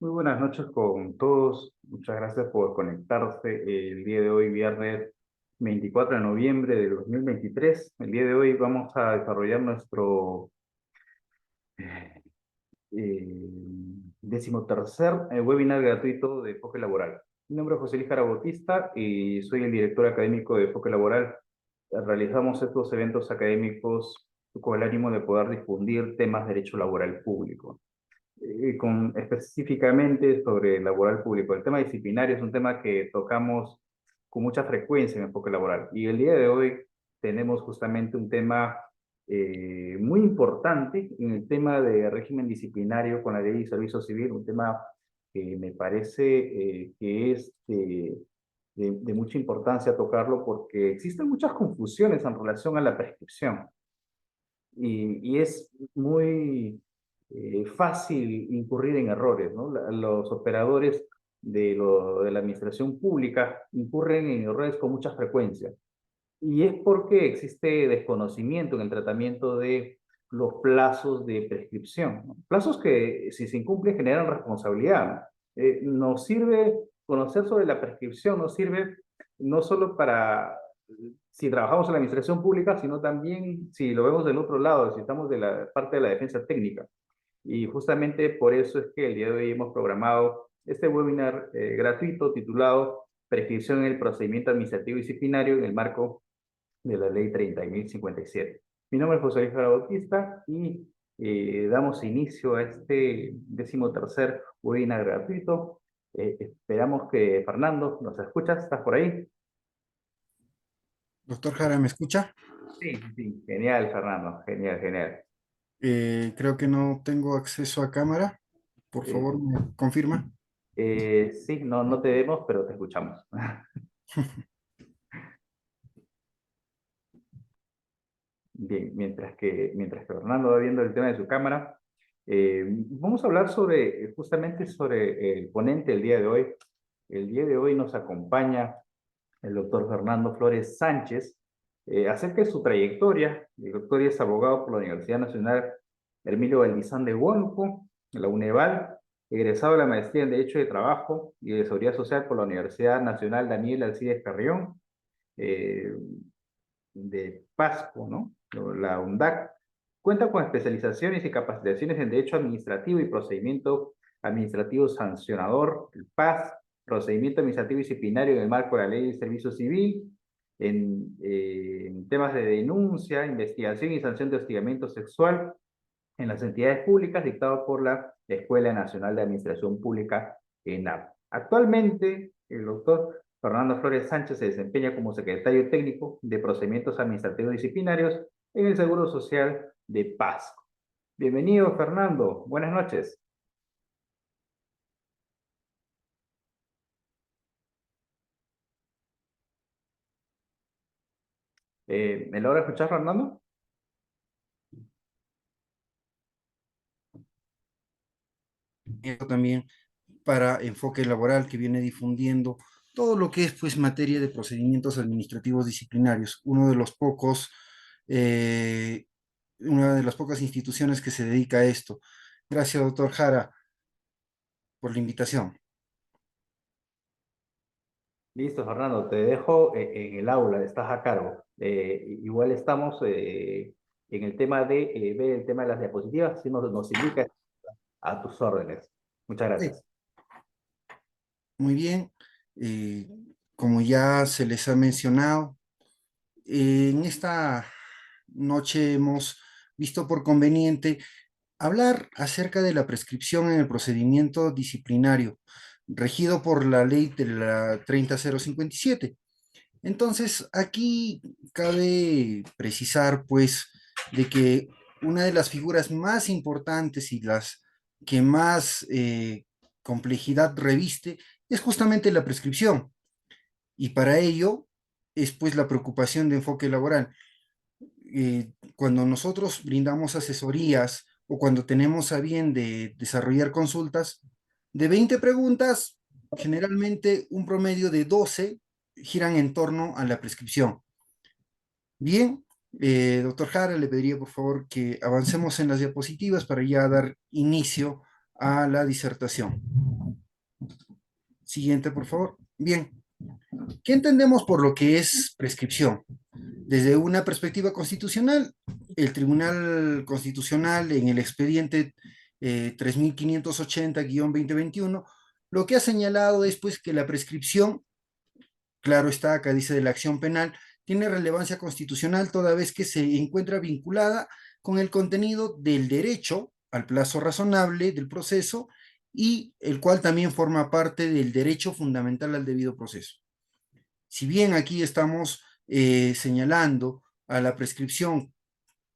Muy buenas noches con todos. Muchas gracias por conectarse el día de hoy, viernes 24 de noviembre de 2023. El día de hoy vamos a desarrollar nuestro eh, decimotercer webinar gratuito de enfoque laboral. Mi nombre es José Luis Jara Bautista y soy el director académico de enfoque laboral. Realizamos estos eventos académicos con el ánimo de poder difundir temas de derecho laboral público específicamente sobre laboral público. El tema disciplinario es un tema que tocamos con mucha frecuencia en enfoque laboral. Y el día de hoy tenemos justamente un tema muy importante en el tema de régimen disciplinario con la ley de servicio civil, un tema que me parece que es de mucha importancia tocarlo porque existen muchas confusiones en relación a la prescripción y es muy fácil incurrir en errores, ¿no? Los operadores de la administración pública incurren en errores con mucha frecuencia. Y es porque existe desconocimiento en el tratamiento de los plazos de prescripción, ¿no? Plazos que, si se incumplen, generan responsabilidad. Nos sirve conocer sobre la prescripción, nos sirve no solo para si trabajamos en la administración pública, sino también si lo vemos del otro lado, si estamos de la parte de la defensa técnica. Y justamente por eso es que el día de hoy hemos programado este webinar gratuito titulado Prescripción en el procedimiento administrativo disciplinario en el marco de la ley 30.057. Mi nombre es José Luis Jara Bautista y damos inicio a este 13º webinar gratuito. Esperamos que Fernando nos escuchas, ¿estás por ahí? Doctor Jara, ¿me escucha? Sí, sí, genial, Fernando, genial, genial. Creo que no tengo acceso a cámara. Por Eh, favor, ¿me confirma? sí, no, no te vemos, pero te escuchamos. Bien, mientras que Fernando va viendo el tema de su cámara, vamos a hablar sobre, justamente sobre el ponente el día de hoy. El día de hoy nos acompaña el doctor Fernando Flores Sánchez, acerca de su trayectoria. El doctor es abogado por la Universidad Nacional Hermilio Valdizán de Huánuco, la UNEVAL, egresado de la maestría en Derecho de Trabajo y de Seguridad Social por la Universidad Nacional Daniel Alcides Carrión, eh, de Pasco, ¿no? La UNDAC. Cuenta con especializaciones y capacitaciones en Derecho Administrativo y Procedimiento Administrativo Sancionador, el PAS, Procedimiento Administrativo Disciplinario en el marco de la Ley de Servicio Civil, en temas de denuncia, investigación y sanción de hostigamiento sexual en las entidades públicas, dictado por la Escuela Nacional de Administración Pública, ENAP. Actualmente, el doctor Fernando Flores Sánchez se desempeña como secretario técnico de procedimientos administrativos disciplinarios en el Seguro Social de Pasco. Bienvenido, Fernando. Buenas noches. ¿Me logra escuchar, Fernando? Esto también para enfoque laboral que viene difundiendo todo lo que es pues materia de procedimientos administrativos disciplinarios, eh, una de las pocas instituciones que se dedica a esto. Gracias, doctor Jara, por la invitación. Listo, Fernando, te dejo en el aula, estás a cargo. Igual estamos en el tema de ver el tema de las diapositivas, si nos indica a tus órdenes. Muchas Sí, gracias. muy bien. Eh, Como ya se les ha mencionado, en esta noche hemos visto por conveniente hablar acerca de la prescripción en el procedimiento disciplinario regido por la ley de la 30057. Entonces, aquí cabe precisar, pues, de que una de las figuras más importantes y las que más complejidad reviste es justamente la prescripción. Y para ello es, pues, la preocupación de enfoque laboral. Cuando nosotros brindamos asesorías o cuando tenemos a bien de desarrollar consultas, de 20 preguntas, generalmente un promedio de 12 giran en torno a la prescripción. Bien, doctor Jara, le pediría por favor que avancemos en las diapositivas para ya dar inicio a la disertación. Siguiente, por favor. Bien, ¿qué entendemos por lo que es prescripción? Desde una perspectiva constitucional, el Tribunal Constitucional en el expediente 3580-2021, lo que ha señalado es pues que la prescripción, claro está, acá dice de la acción penal, tiene relevancia constitucional toda vez que se encuentra vinculada con el contenido del derecho al plazo razonable del proceso y el cual también forma parte del derecho fundamental al debido proceso. Si bien aquí estamos señalando a la prescripción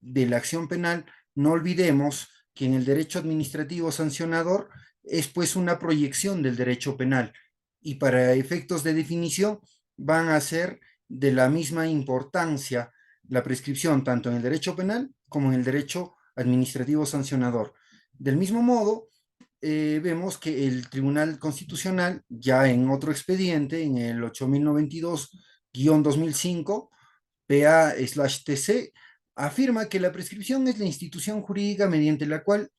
de la acción penal, no olvidemos que en el derecho administrativo sancionador es pues una proyección del derecho penal y para efectos de definición van a ser de la misma importancia la prescripción tanto en el derecho penal como en el derecho administrativo sancionador. Del mismo modo, vemos que el Tribunal Constitucional, ya en otro expediente, en el 8092-2005, PA/TC, afirma que la prescripción es la institución jurídica mediante la cual,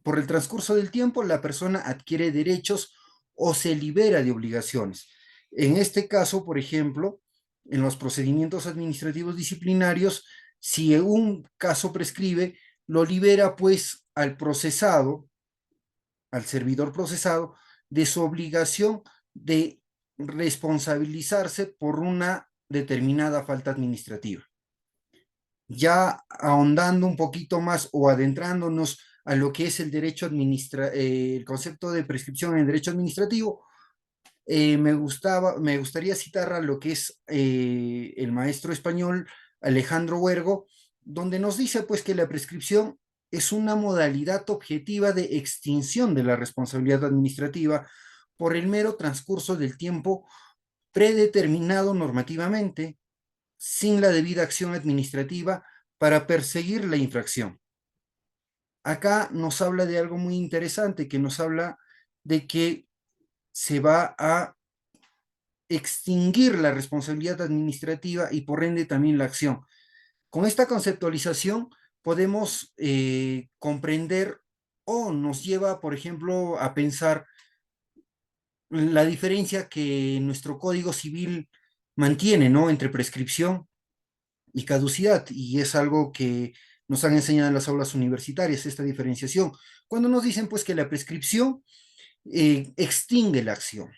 por el transcurso del tiempo, la persona adquiere derechos o se libera de obligaciones. En este caso, por ejemplo, en los procedimientos administrativos disciplinarios, si un caso prescribe, lo libera pues al procesado, al servidor procesado, de su obligación de responsabilizarse por una determinada falta administrativa. Ya ahondando un poquito más o adentrándonos a lo que es el derecho el concepto de prescripción en el derecho administrativo, me gustaría citar a lo que es el maestro español Alejandro Huergo, donde nos dice pues que la prescripción es una modalidad objetiva de extinción de la responsabilidad administrativa por el mero transcurso del tiempo predeterminado normativamente, sin la debida acción administrativa para perseguir la infracción. Acá nos habla de algo muy interesante, que nos habla de que se va a extinguir la responsabilidad administrativa y por ende también la acción. Con esta conceptualización podemos comprender o nos lleva, por ejemplo, a pensar la diferencia que nuestro Código Civil mantiene, ¿no? Entre prescripción y caducidad, y es algo que nos han enseñado en las aulas universitarias, esta diferenciación. Cuando nos dicen, pues, que la prescripción extingue la acción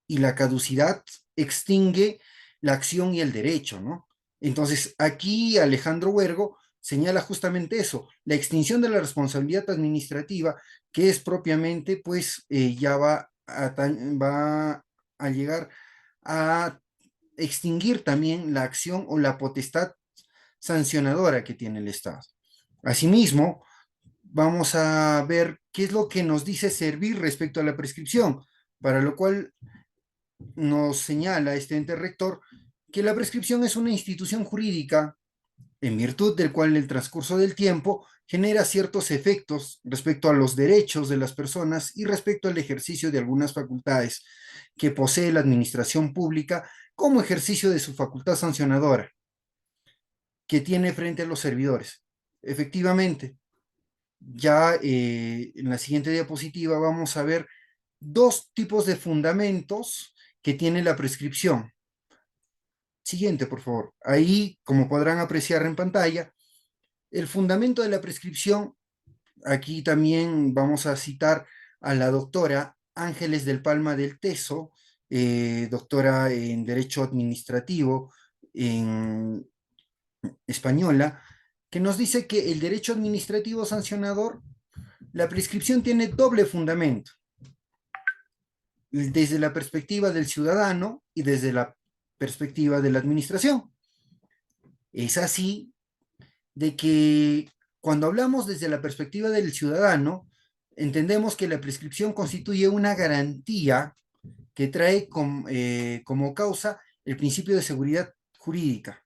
y la caducidad extingue la acción y el derecho, ¿no? Entonces, aquí Alejandro Huergo señala justamente eso, la extinción de la responsabilidad administrativa, que es propiamente, pues, ya va a llegar a extinguir también la acción o la potestad sancionadora que tiene el Estado. Asimismo, vamos a ver qué es lo que nos dice servir respecto a la prescripción, para lo cual nos señala este ente rector que la prescripción es una institución jurídica en virtud del cual el transcurso del tiempo genera ciertos efectos respecto a los derechos de las personas y respecto al ejercicio de algunas facultades que posee la administración pública como ejercicio de su facultad sancionadora que tiene frente a los servidores. Efectivamente, ya en la siguiente diapositiva vamos a ver dos tipos de fundamentos que tiene la prescripción. Siguiente, por favor. Ahí, como podrán apreciar en pantalla, el fundamento de la prescripción, aquí también vamos a citar a la doctora Ángeles del Palma del Teso, doctora en Derecho Administrativo en española, que nos dice que el derecho administrativo sancionador, la prescripción tiene doble fundamento, desde la perspectiva del ciudadano y desde la perspectiva de la administración. Es así de que cuando hablamos desde la perspectiva del ciudadano, entendemos que la prescripción constituye una garantía que trae como causa el principio de seguridad jurídica.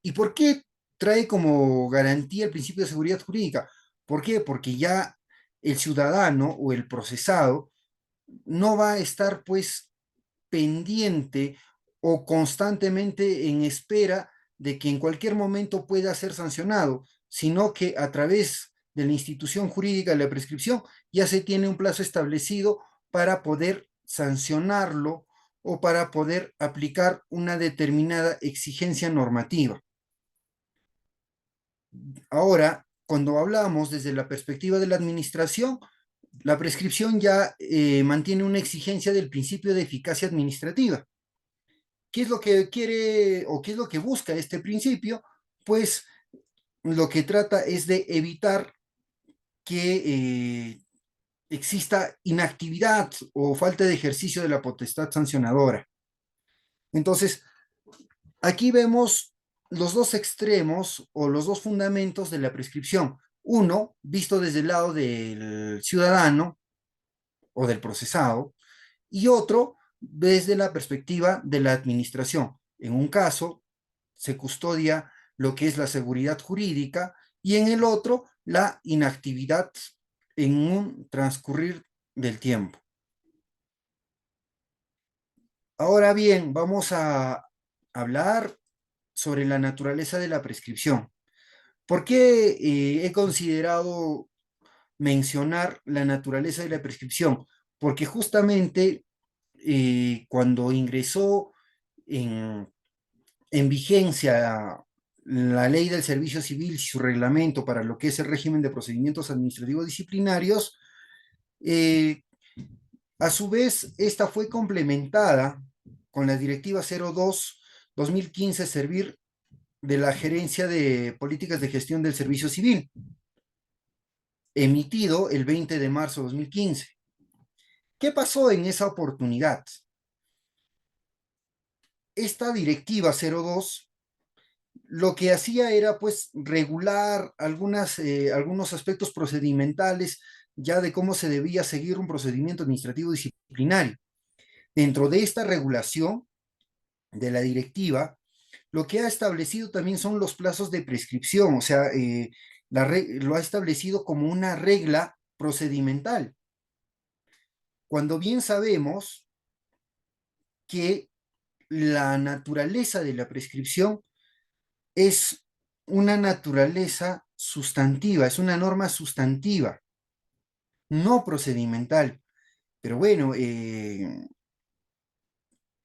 ¿Y por qué trae como garantía el principio de seguridad jurídica? ¿Por qué? Porque ya el ciudadano o el procesado no va a estar pues pendiente o constantemente en espera de que en cualquier momento pueda ser sancionado, sino que a través de la institución jurídica de la prescripción ya se tiene un plazo establecido para poder sancionarlo o para poder aplicar una determinada exigencia normativa. Ahora, cuando hablamos desde la perspectiva de la administración, la prescripción ya mantiene una exigencia del principio de eficacia administrativa. ¿Qué es lo que quiere o qué es lo que busca este principio? Pues lo que trata es de evitar que exista inactividad o falta de ejercicio de la potestad sancionadora. Entonces, aquí vemos los dos extremos o los dos fundamentos de la prescripción. Uno, visto desde el lado del ciudadano o del procesado, y otro desde la perspectiva de la administración. En un caso, se custodia lo que es la seguridad jurídica y en el otro, la inactividad en un transcurrir del tiempo. Ahora bien, vamos a hablar sobre la naturaleza de la prescripción. ¿Por qué he considerado mencionar la naturaleza de la prescripción? Porque justamente cuando ingresó en, en vigencia la ley del servicio civil y su reglamento para lo que es el régimen de procedimientos administrativos disciplinarios, eh, a su vez, esta fue complementada con la Directiva 02-2015 Servir de la Gerencia de Políticas de Gestión del Servicio Civil, emitido el 20 de marzo de 2015. ¿Qué pasó en esa oportunidad? Esta Directiva 02 lo que hacía era pues regular algunos aspectos procedimentales ya de cómo se debía seguir un procedimiento administrativo disciplinario. Dentro de esta regulación de la directiva, lo que ha establecido también son los plazos de prescripción, o sea, lo ha establecido como una regla procedimental, cuando bien sabemos que la naturaleza de la prescripción es una naturaleza sustantiva, es una norma sustantiva, no procedimental. Pero bueno,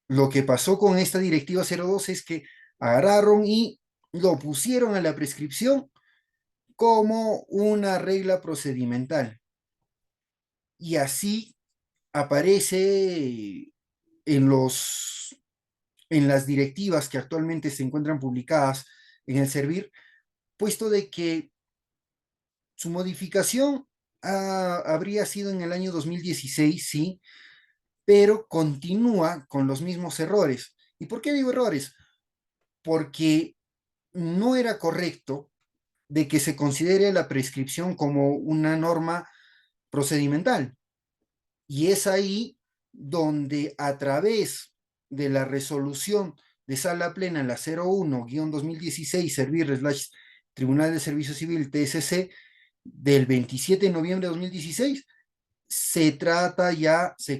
lo que pasó con esta directiva 02 es que agarraron y lo pusieron a la prescripción como una regla procedimental. Y así aparece en en las directivas que actualmente se encuentran publicadas en el Servir, puesto de que su modificación habría sido en el año 2016, sí, pero continúa con los mismos errores. ¿Y por qué digo errores? Porque no era correcto de que se considere la prescripción como una norma procedimental. Y es ahí donde a través de la resolución de sala plena, la 01-2016, Servir/Tribunal de Servicio Civil, TSC, del 27 de noviembre de 2016, se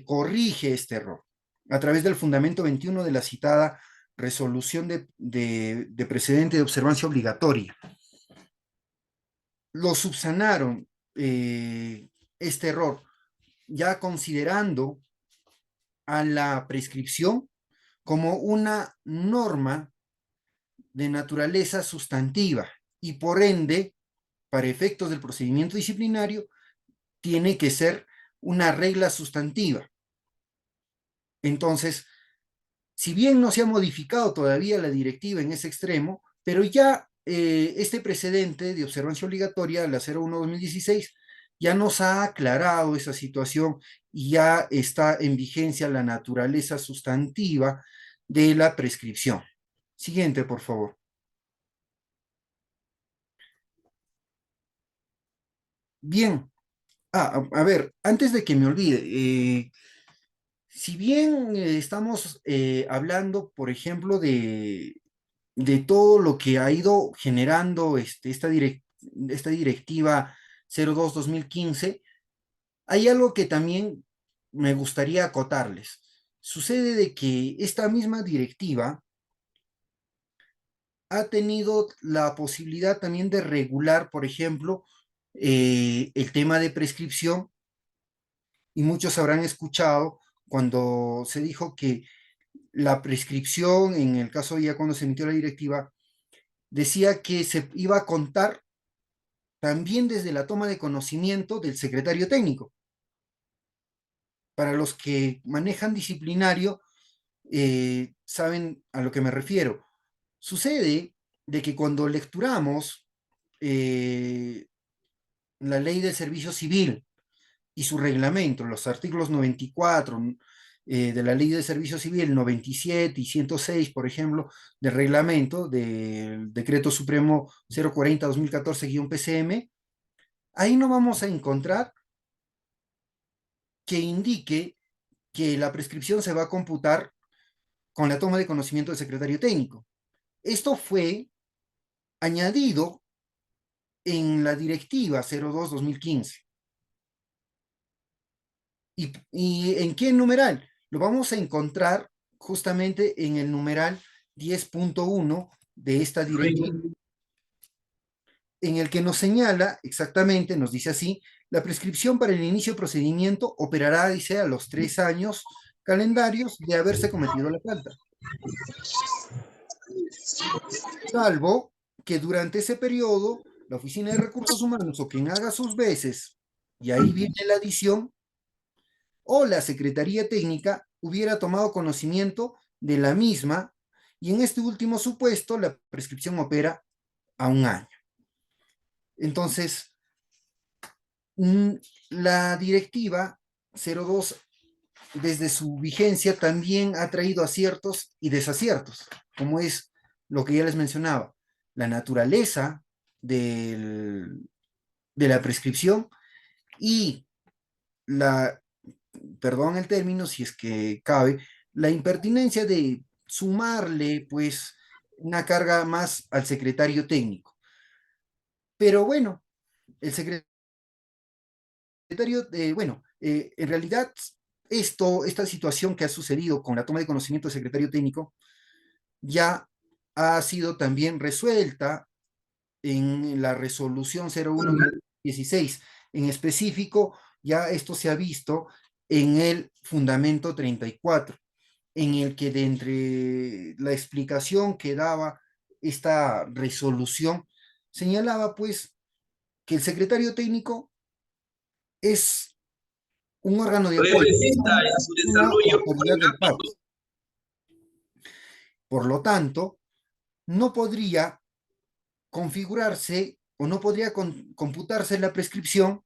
corrige este error a través del fundamento 21 de la citada resolución de precedente de observancia obligatoria. Lo subsanaron este error, ya considerando a la prescripción como una norma de naturaleza sustantiva y por ende, para efectos del procedimiento disciplinario, tiene que ser una regla sustantiva. Entonces, si bien no se ha modificado todavía la directiva en ese extremo, pero ya este precedente de observancia obligatoria, la 01-2016, ya nos ha aclarado esa situación y ya está en vigencia la naturaleza sustantiva de la prescripción. Siguiente, por favor. Bien. A ver, antes de que me olvide, si bien estamos hablando, por ejemplo, de todo lo que ha ido generando esta directiva 02-2015, hay algo que también me gustaría acotarles. Sucede de que esta misma directiva ha tenido la posibilidad también de regular, por ejemplo, el tema de prescripción, y muchos habrán escuchado cuando se dijo que la prescripción, en el caso ya cuando se emitió la directiva, decía que se iba a contar también desde la toma de conocimiento del secretario técnico. Para los que manejan disciplinario, saben a lo que me refiero. Sucede de que cuando lecturamos la ley del servicio civil y su reglamento, los artículos 94 de la ley del servicio civil, 97 y 106, por ejemplo, del reglamento del decreto supremo 040-2014-PCM, ahí no vamos a encontrar que indique que la prescripción se va a computar con la toma de conocimiento del secretario técnico. Esto fue añadido en la directiva 02-2015. ¿Y en qué numeral? Lo vamos a encontrar justamente en el numeral 10.1 de esta directiva, en el que nos señala exactamente, nos dice así: la prescripción para el inicio de procedimiento operará, dice, a los 3 años calendarios de haberse cometido la falta, salvo que durante ese periodo la Oficina de Recursos Humanos o quien haga sus veces, y ahí viene la adición, o la Secretaría Técnica hubiera tomado conocimiento de la misma, y en este último supuesto la prescripción opera a 1 año. Entonces, la directiva 02, desde su vigencia, también ha traído aciertos y desaciertos, como es lo que ya les mencionaba, la naturaleza de la prescripción y la, perdón el término, si es que cabe, la impertinencia de sumarle, pues, una carga más al secretario técnico. Pero bueno, el secretario, bueno, en realidad, esta situación que ha sucedido con la toma de conocimiento del secretario técnico ya ha sido también resuelta en la resolución 01-16. En específico, ya esto se ha visto en el fundamento 34, en el que de entre la explicación que daba esta resolución, señalaba pues que el secretario técnico es un órgano de apoyo, una autoridad del paro. Por lo tanto, no podría configurarse o no podría computarse la prescripción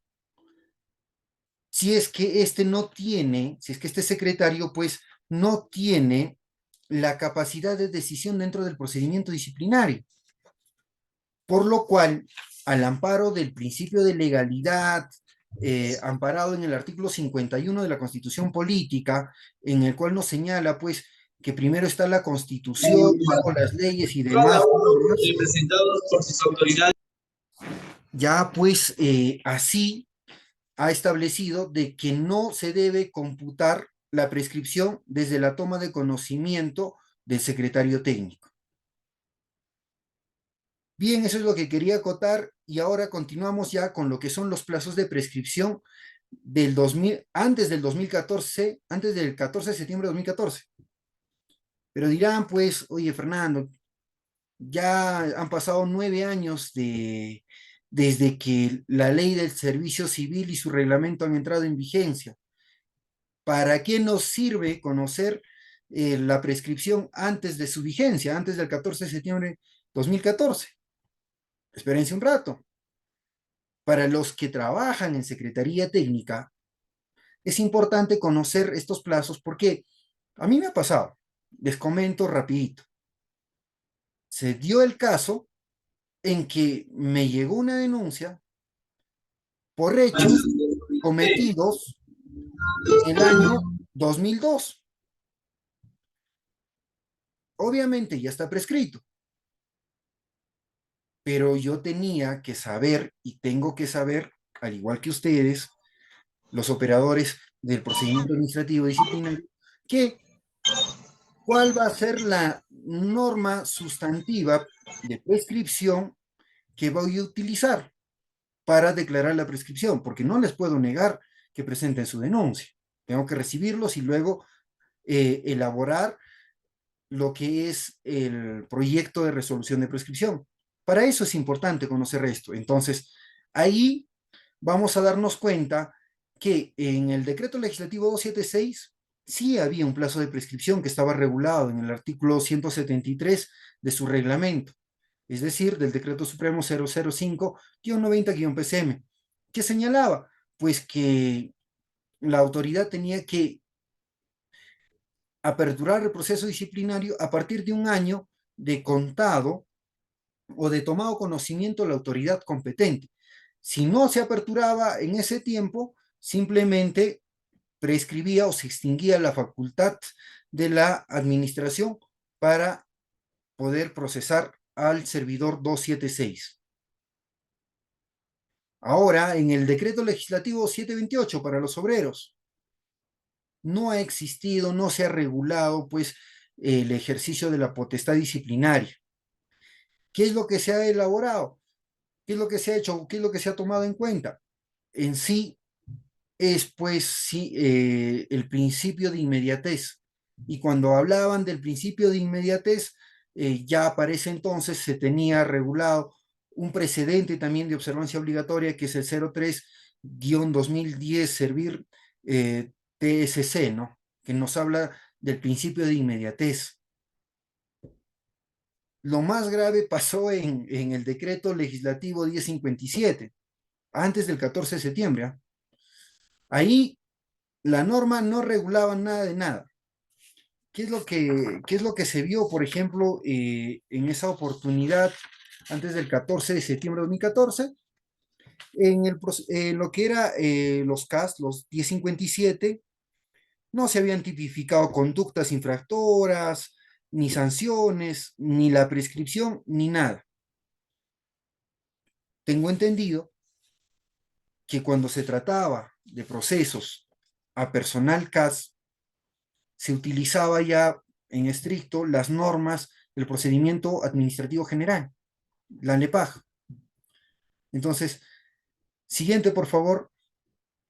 si es que si es que este secretario pues no tiene la capacidad de decisión dentro del procedimiento disciplinario. Por lo cual, al amparo del principio de legalidad, amparado en el artículo 51 de la Constitución Política, en el cual nos señala pues que primero está la Constitución, luego las leyes y demás normas, representados por sus autoridades. ya pues así ha establecido de que no se debe computar la prescripción desde la toma de conocimiento del secretario técnico. Bien, eso es lo que quería acotar, y ahora continuamos ya con lo que son los plazos de prescripción del 2000, antes del 2014, antes del 14 de septiembre de 2014. Pero dirán pues, oye Fernando, ya han pasado 9 años desde que la ley del servicio civil y su reglamento han entrado en vigencia. ¿Para qué nos sirve conocer la prescripción antes de su vigencia, antes del 14 de septiembre de 2014? Espérense un rato. Para los que trabajan en Secretaría Técnica, es importante conocer estos plazos porque a mí me ha pasado. Les comento rapidito. Se dio el caso en que me llegó una denuncia por hechos cometidos en el año 2002. Obviamente ya está prescrito, pero yo tenía que saber y tengo que saber, al igual que ustedes, los operadores del procedimiento administrativo disciplinario, que cuál va a ser la norma sustantiva de prescripción que voy a utilizar para declarar la prescripción, porque no les puedo negar que presenten su denuncia. Tengo que recibirlos y luego elaborar lo que es el proyecto de resolución de prescripción. Para eso es importante conocer esto. Entonces, ahí vamos a darnos cuenta que en el decreto legislativo 276 sí había un plazo de prescripción que estaba regulado en el artículo 173 de su reglamento, es decir, del decreto supremo 005-90-PCM, que señalaba pues que la autoridad tenía que aperturar el proceso disciplinario a partir de un año de contado o de tomado conocimiento de la autoridad competente. Si no se aperturaba en ese tiempo, simplemente prescribía o se extinguía la facultad de la administración para poder procesar al servidor 276. Ahora, en el decreto legislativo 728 para los obreros, no ha existido, no se ha regulado, pues, el ejercicio de la potestad disciplinaria. ¿Qué es lo que se ha elaborado? ¿Qué es lo que se ha hecho? ¿Qué es lo que se ha tomado en cuenta? En sí es, pues, sí, el principio de inmediatez. Y cuando hablaban del principio de inmediatez, ya para ese entonces se tenía regulado un precedente también de observancia obligatoria, que es el 03-2010 Servir TSC, ¿no? Que nos habla del principio de inmediatez. Lo más grave pasó en el decreto legislativo 1057, antes del 14 de septiembre. ¿Ah? Ahí la norma no regulaba nada de nada. ¿Qué es lo que se vio, por ejemplo, en esa oportunidad antes del 14 de septiembre de 2014? Lo que era los CAS, los 1057, no se habían tipificado conductas infractoras, ni sanciones, ni la prescripción, ni nada. Tengo entendido que cuando se trataba de procesos a personal CAS, se utilizaba ya en estricto las normas del procedimiento administrativo general, la NEPAG. Entonces, siguiente, por favor.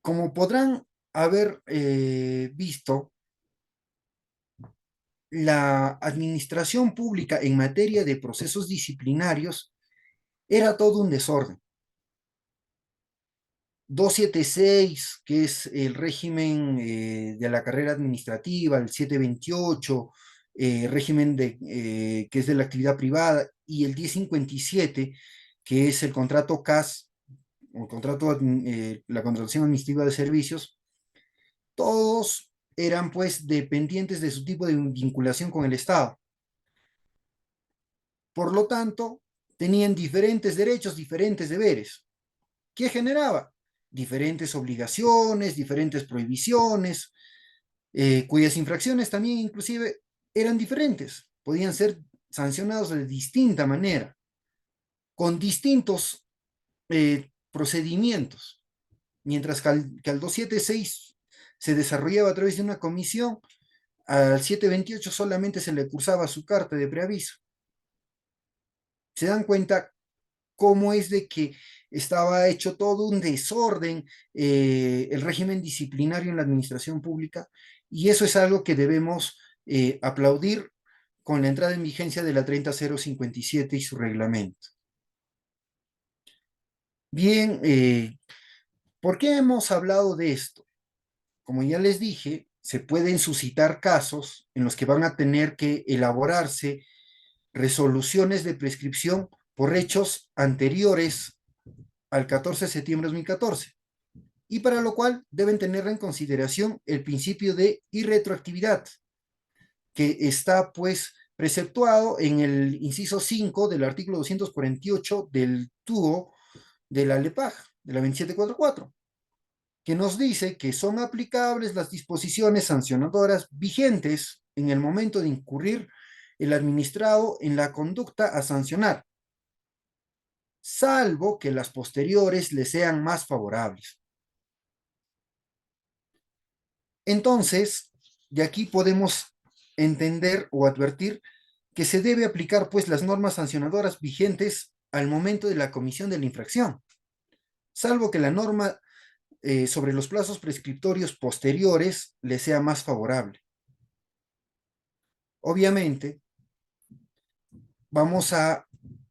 Como podrán haber visto, la administración pública en materia de procesos disciplinarios era todo un desorden. 276, que es el régimen de la carrera administrativa, el 728, régimen que es de la actividad privada, y el 1057, que es el contrato CAS, o la contratación administrativa de servicios, todos eran pues dependientes de su tipo de vinculación con el Estado. Por lo tanto, tenían diferentes derechos, diferentes deberes. ¿Qué generaba? Diferentes obligaciones, diferentes prohibiciones, cuyas infracciones también inclusive eran diferentes, podían ser sancionados de distinta manera, con distintos procedimientos, mientras que al 276 se desarrollaba a través de una comisión, al 728 solamente se le cursaba su carta de preaviso. Se dan cuenta cómo es de que estaba hecho todo un desorden, el régimen disciplinario en la administración pública, y eso es algo que debemos aplaudir con la entrada en vigencia de la 30057 y su reglamento. Bien, ¿por qué hemos hablado de esto? Como ya les dije, se pueden suscitar casos en los que van a tener que elaborarse resoluciones de prescripción por hechos anteriores al 14 de septiembre de 2014, y para lo cual deben tener en consideración el principio de irretroactividad, que está pues preceptuado en el inciso 5 del artículo 248 del TUO de la LEPAJ, de la 2744, que nos dice que son aplicables las disposiciones sancionadoras vigentes en el momento de incurrir el administrado en la conducta a sancionar, salvo que las posteriores le sean más favorables. Entonces, de aquí podemos entender o advertir que se debe aplicar pues las normas sancionadoras vigentes al momento de la comisión de la infracción, salvo que la norma sobre los plazos prescriptorios posteriores le sea más favorable. Obviamente, vamos a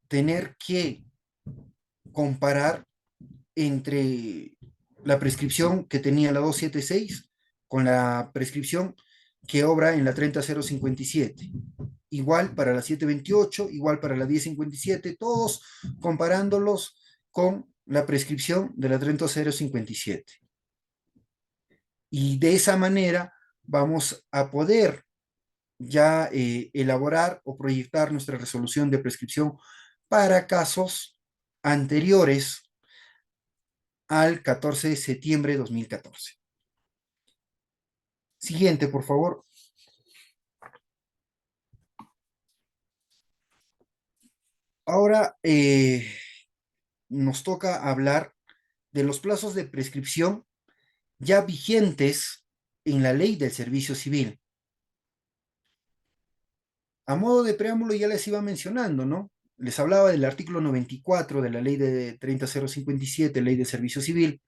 tener que comparar entre la prescripción que tenía la 276 con la prescripción que obra en la 30057. Igual para la 728, igual para la 1057, todos comparándolos con la prescripción de la 30057. Y de esa manera vamos a poder ya elaborar o proyectar nuestra resolución de prescripción para casos anteriores al 14 de septiembre de 2014. Siguiente, por favor. Ahora nos toca hablar de los plazos de prescripción ya vigentes en la Ley del Servicio Civil. A modo de preámbulo ya les iba mencionando, ¿no? Les hablaba del artículo 94 de la Ley de 30057, Ley de Servicio Civil.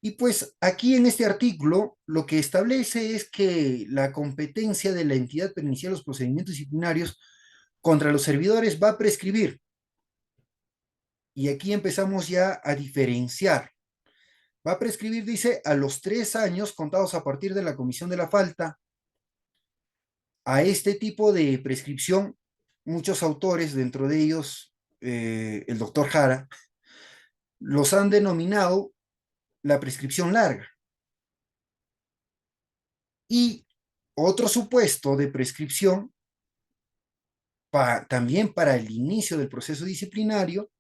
Y pues aquí en este artículo lo que establece es que la competencia de la entidad para iniciar los procedimientos disciplinarios contra los servidores va a prescribir. Y aquí empezamos ya a diferenciar. Va a prescribir, dice, a los 3 años contados a partir de la comisión de la falta. A este tipo de prescripción, muchos autores, dentro de ellos el doctor Jara, los han denominado la prescripción larga. Y otro supuesto de prescripción, también para el inicio del proceso disciplinario,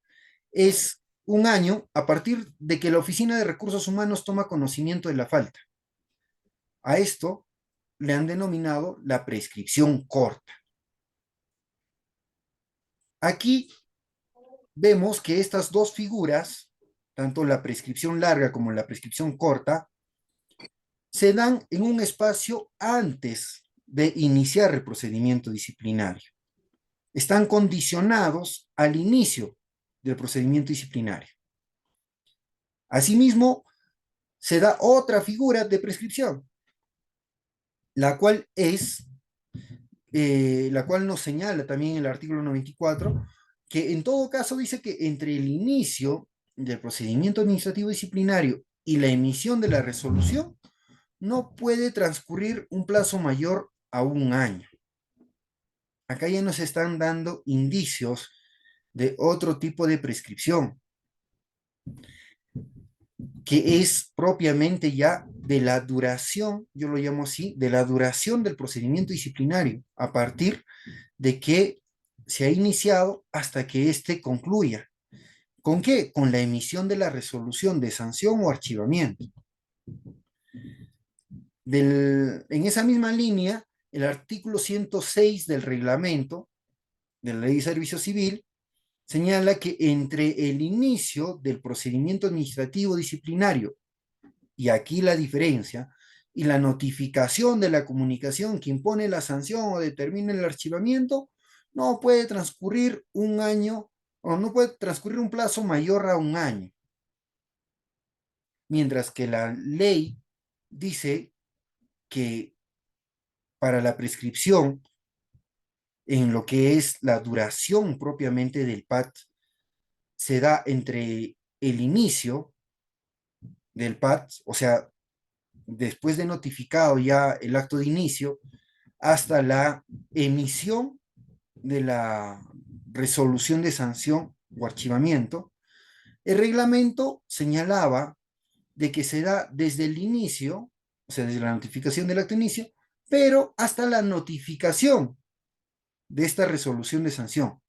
es 1 año a partir de que la Oficina de Recursos Humanos toma conocimiento de la falta. A esto le han denominado la prescripción corta. Aquí vemos que estas dos figuras, tanto la prescripción larga como la prescripción corta, se dan en un espacio antes de iniciar el procedimiento disciplinario. Están condicionados al inicio del procedimiento disciplinario. Asimismo, se da otra figura de prescripción, la cual nos señala también el artículo 94, que en todo caso dice que entre el inicio del procedimiento administrativo disciplinario y la emisión de la resolución no puede transcurrir un plazo mayor a 1 año. Acá ya nos están dando indicios de otro tipo de prescripción, que es propiamente ya de la duración, yo lo llamo así, de la duración del procedimiento disciplinario, a partir de que se ha iniciado hasta que éste concluya. ¿Con qué? Con la emisión de la resolución de sanción o archivamiento. En esa misma línea, el artículo 106 del reglamento de la Ley de Servicio Civil señala que entre el inicio del procedimiento administrativo disciplinario, y aquí la diferencia, y la notificación de la comunicación que impone la sanción o determina el archivamiento, no puede transcurrir 1 año o no puede transcurrir un plazo mayor a 1 año. Mientras que la ley dice que para la prescripción, en lo que es la duración propiamente del PAT, se da entre el inicio del PAT, o sea, después de notificado ya el acto de inicio, hasta la emisión de la resolución de sanción o archivamiento. El reglamento señalaba de que se da desde el inicio, o sea, desde la notificación del acto de inicio, pero hasta la notificación de esta resolución de sanción.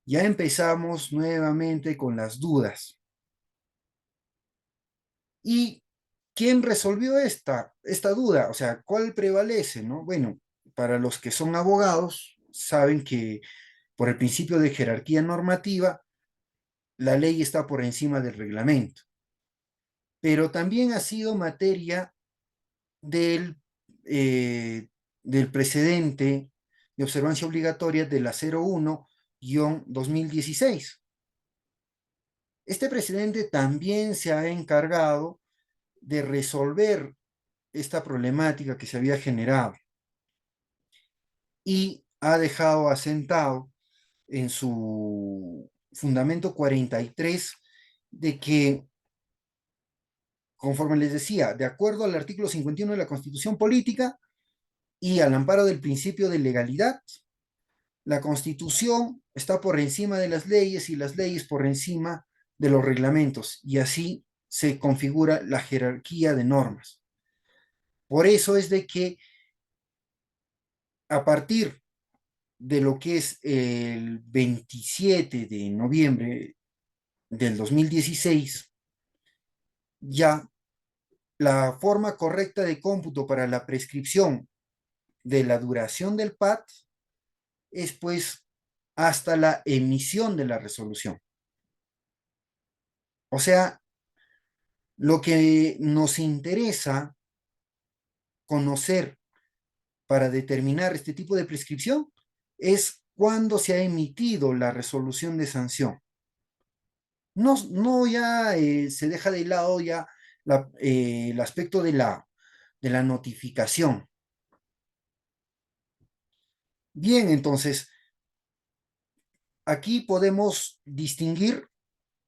Ya empezamos nuevamente con las dudas. ¿Y quién resolvió esta duda? O sea, ¿cuál prevalece, no? Bueno, para los que son abogados, saben que por el principio de jerarquía normativa, la ley está por encima del reglamento, pero también ha sido materia del, eh, del precedente de observancia obligatoria de la 01-2016. Este precedente también se ha encargado de resolver esta problemática que se había generado y ha dejado asentado en su fundamento 43 de que, conforme les decía, de acuerdo al artículo 51 de la Constitución Política y al amparo del principio de legalidad, la Constitución está por encima de las leyes y las leyes por encima de los reglamentos, y así se configura la jerarquía de normas. Por eso es de que a partir de lo que es el 27 de noviembre del 2016, ya la forma correcta de cómputo para la prescripción de la duración del PAT es pues hasta la emisión de la resolución. O sea, lo que nos interesa conocer para determinar este tipo de prescripción es cuándo se ha emitido la resolución de sanción. No ya se deja de lado ya el aspecto de la notificación. Bien, entonces, aquí podemos distinguir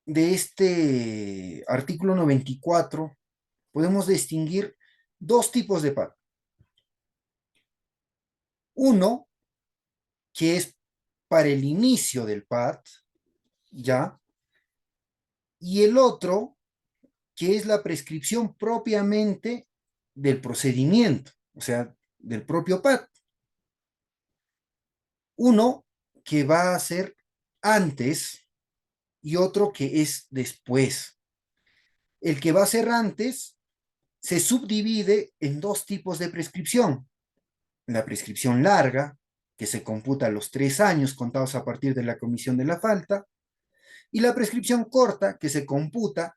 de este artículo 94, podemos distinguir dos tipos de PAT. Uno, que es para el inicio del PAT, ¿ya? Y el otro, que es la prescripción propiamente del procedimiento, o sea, del propio PAT. Uno que va a ser antes y otro que es después. El que va a ser antes se subdivide en dos tipos de prescripción. La prescripción larga, que se computa a los 3 años contados a partir de la comisión de la falta, y la prescripción corta, que se computa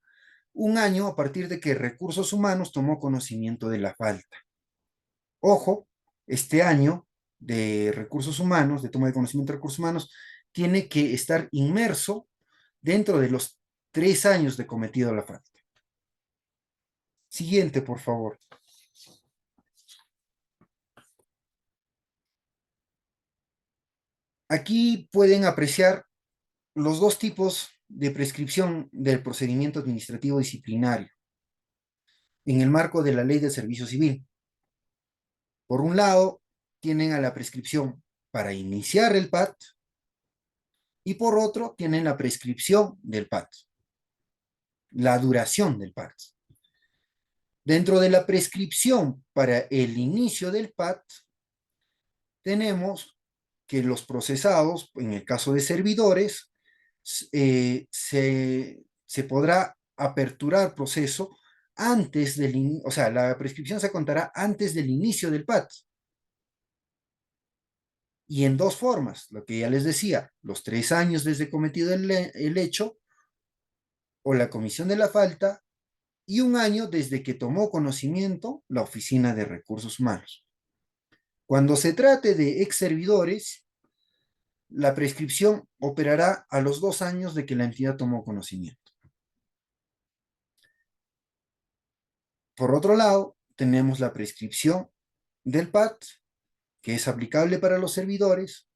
1 año a partir de que Recursos Humanos tomó conocimiento de la falta. Ojo, este año de Recursos Humanos, de toma de conocimiento de Recursos Humanos, tiene que estar inmerso dentro de los 3 años de cometido la falta. Siguiente, por favor. Aquí pueden apreciar los dos tipos de prescripción del procedimiento administrativo disciplinario en el marco de la Ley del Servicio Civil. Por un lado, tienen a la prescripción para iniciar el PAT y por otro, tienen la prescripción del PAT, la duración del PAT. Dentro de la prescripción para el inicio del PAT, tenemos que los procesados, en el caso de servidores, se podrá aperturar proceso antes del, o sea, la prescripción se contará antes del inicio del PAT. Y en dos formas, lo que ya les decía, los 3 años desde cometido el hecho o la comisión de la falta y 1 año desde que tomó conocimiento la Oficina de Recursos Humanos. Cuando se trate de ex servidores, la prescripción operará a los 2 años de que la entidad tomó conocimiento. Por otro lado, tenemos la prescripción del PAT, que es aplicable para los servidores,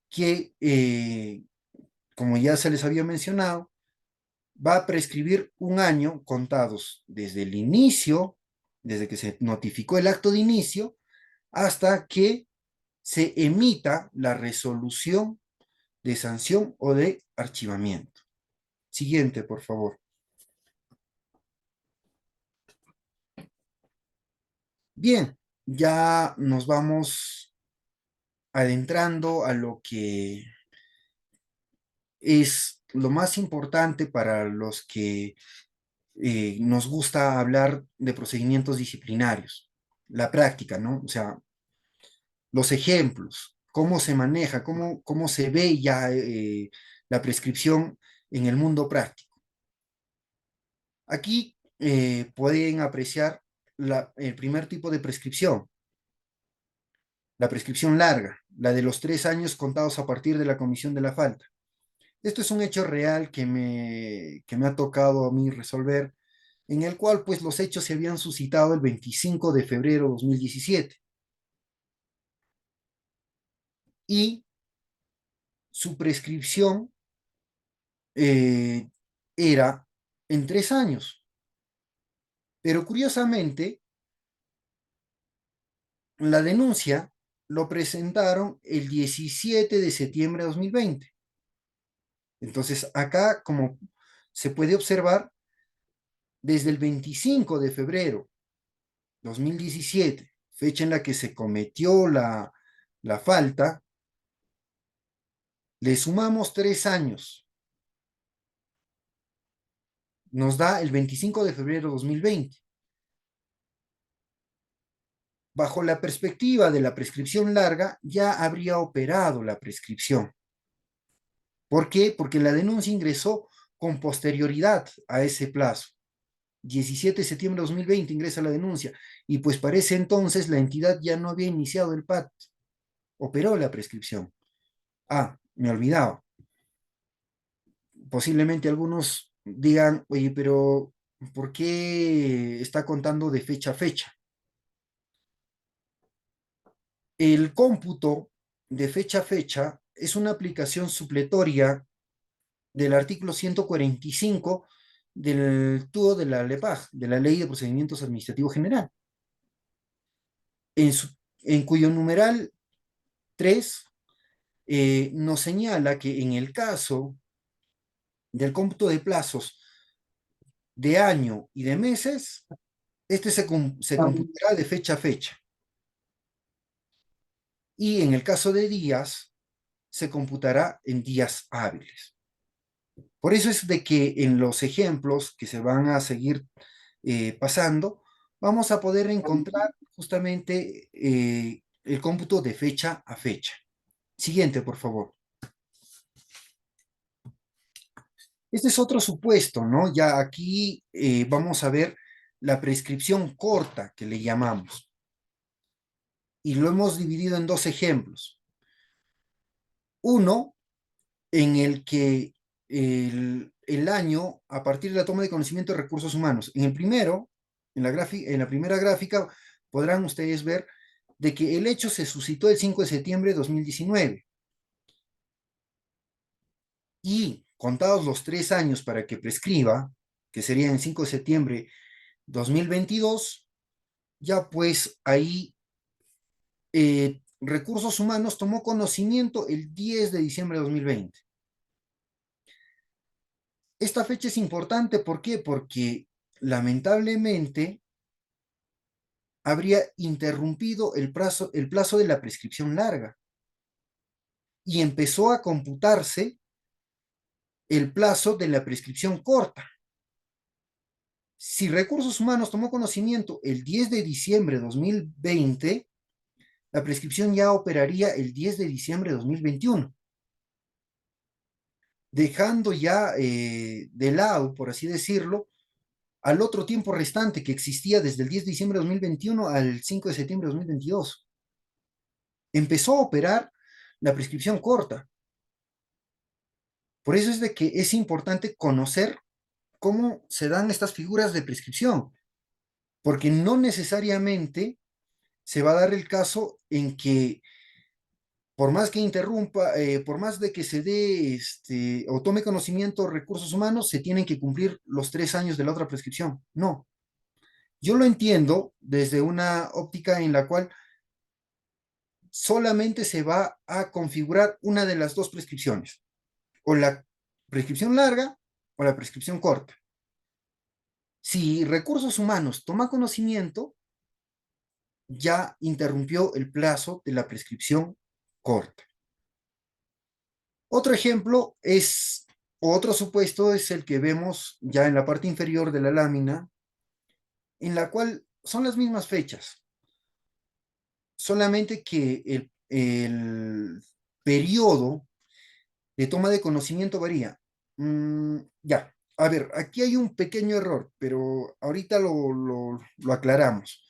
que, como ya se les había mencionado, va a prescribir 1 año contados desde el inicio, desde que se notificó el acto de inicio, hasta que se emita la resolución de sanción o de archivamiento. Siguiente, por favor. Bien, ya nos vamos adentrando a lo que es lo más importante para los que nos gusta hablar de procedimientos disciplinarios, la práctica, ¿no? O sea, los ejemplos, cómo se maneja, cómo se ve ya la prescripción en el mundo práctico. Aquí pueden apreciar el primer tipo de prescripción, la prescripción larga, la de los 3 años contados a partir de la comisión de la falta. Esto es un hecho real que me ha tocado a mí resolver, en el cual pues los hechos se habían suscitado el 25 de febrero de 2017 y su prescripción eh, era en 3 años. Pero curiosamente, la denuncia lo presentaron el 17 de septiembre de 2020. Entonces, acá, como se puede observar, desde el 25 de febrero de 2017, fecha en la que se cometió la falta, le sumamos 3 años. Nos da el 25 de febrero de 2020. Bajo la perspectiva de la prescripción larga, ya habría operado la prescripción. ¿Por qué? Porque la denuncia ingresó con posterioridad a ese plazo. 17 de septiembre de 2020 ingresa la denuncia y pues para ese entonces la entidad ya no había iniciado el PAT, operó la prescripción. Ah, me olvidaba. Posiblemente algunos digan, oye, pero ¿por qué está contando de fecha a fecha? El cómputo de fecha a fecha es una aplicación supletoria del artículo 145 del TUO de la LEPAG, de la Ley de Procedimientos Administrativos General, en, su, en cuyo numeral 3 nos señala que en el caso del cómputo de plazos de año y de meses, este se computará de fecha a fecha. Y en el caso de días, se computará en días hábiles. Por eso es de que en los ejemplos que se van a seguir pasando, vamos a poder encontrar justamente el cómputo de fecha a fecha. Siguiente, por favor. Este es otro supuesto, ¿no? Ya aquí vamos a ver la prescripción corta que le llamamos. Y lo hemos dividido en dos ejemplos. Uno, en el que el año a partir de la toma de conocimiento de recursos humanos. En el primero, en la primera gráfica, podrán ustedes ver de que el hecho se suscitó el 5 de septiembre de 2019. Y contados los 3 años para que prescriba, que sería el 5 de septiembre 2022, ya pues ahí Recursos Humanos tomó conocimiento el 10 de diciembre de 2020. Esta fecha es importante, ¿por qué? Porque lamentablemente habría interrumpido el plazo de la prescripción larga y empezó a computarse el plazo de la prescripción corta. Si Recursos Humanos tomó conocimiento el 10 de diciembre de 2020, la prescripción ya operaría el 10 de diciembre de 2021, dejando ya de lado, por así decirlo, al otro tiempo restante que existía desde el 10 de diciembre de 2021 al 5 de septiembre de 2022. Empezó a operar la prescripción corta. Por eso es de que es importante conocer cómo se dan estas figuras de prescripción, porque no necesariamente se va a dar el caso en que por más que interrumpa, por más de que se dé o tome conocimiento de recursos humanos, se tienen que cumplir los 3 años de la otra prescripción. No. Yo lo entiendo desde una óptica en la cual solamente se va a configurar una de las dos prescripciones, o la prescripción larga o la prescripción corta. Si Recursos Humanos toma conocimiento, ya interrumpió el plazo de la prescripción corta. Otro ejemplo es, o otro supuesto es el que vemos ya en la parte inferior de la lámina, en la cual son las mismas fechas, solamente que el periodo de toma de conocimiento varía. Ya, a ver, aquí hay un pequeño error, pero ahorita lo aclaramos.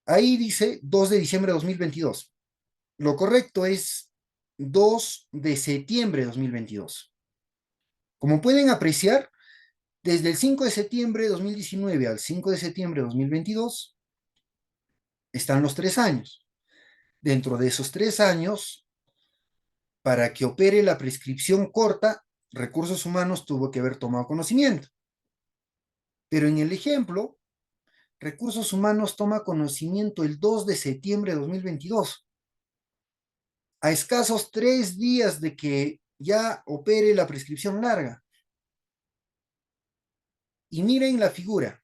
Ahí dice 2 de diciembre de 2022. Lo correcto es 2 de septiembre de 2022. Como pueden apreciar, desde el 5 de septiembre de 2019 al 5 de septiembre de 2022 están los 3 años. Dentro de esos 3 años, para que opere la prescripción corta, Recursos Humanos tuvo que haber tomado conocimiento. Pero en el ejemplo, Recursos Humanos toma conocimiento el 2 de septiembre de 2022, a escasos 3 días de que ya opere la prescripción larga. Y miren la figura.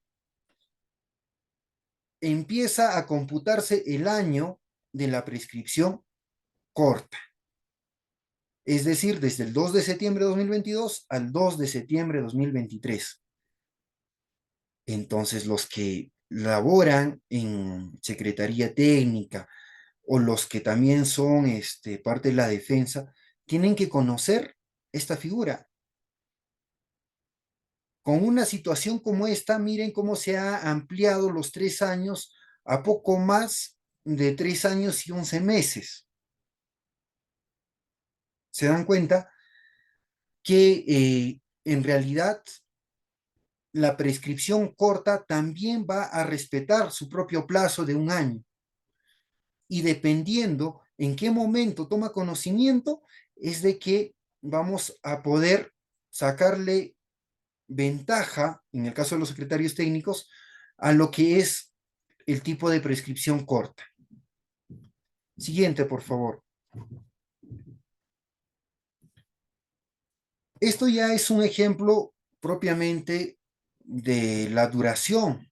Empieza a computarse el año de la prescripción corta. Es decir, desde el 2 de septiembre de 2022 al 2 de septiembre de 2023. Entonces, los que laboran en Secretaría Técnica o los que también son parte de la defensa, tienen que conocer esta figura. Con una situación como esta, miren cómo se ha ampliado los 3 años a poco más de 3 años y 11 meses. Se dan cuenta que en realidad la prescripción corta también va a respetar su propio plazo de 1 año. Y dependiendo en qué momento toma conocimiento, es de que vamos a poder sacarle ventaja, en el caso de los secretarios técnicos, a lo que es el tipo de prescripción corta. Siguiente, por favor. Esto ya es un ejemplo propiamente de la duración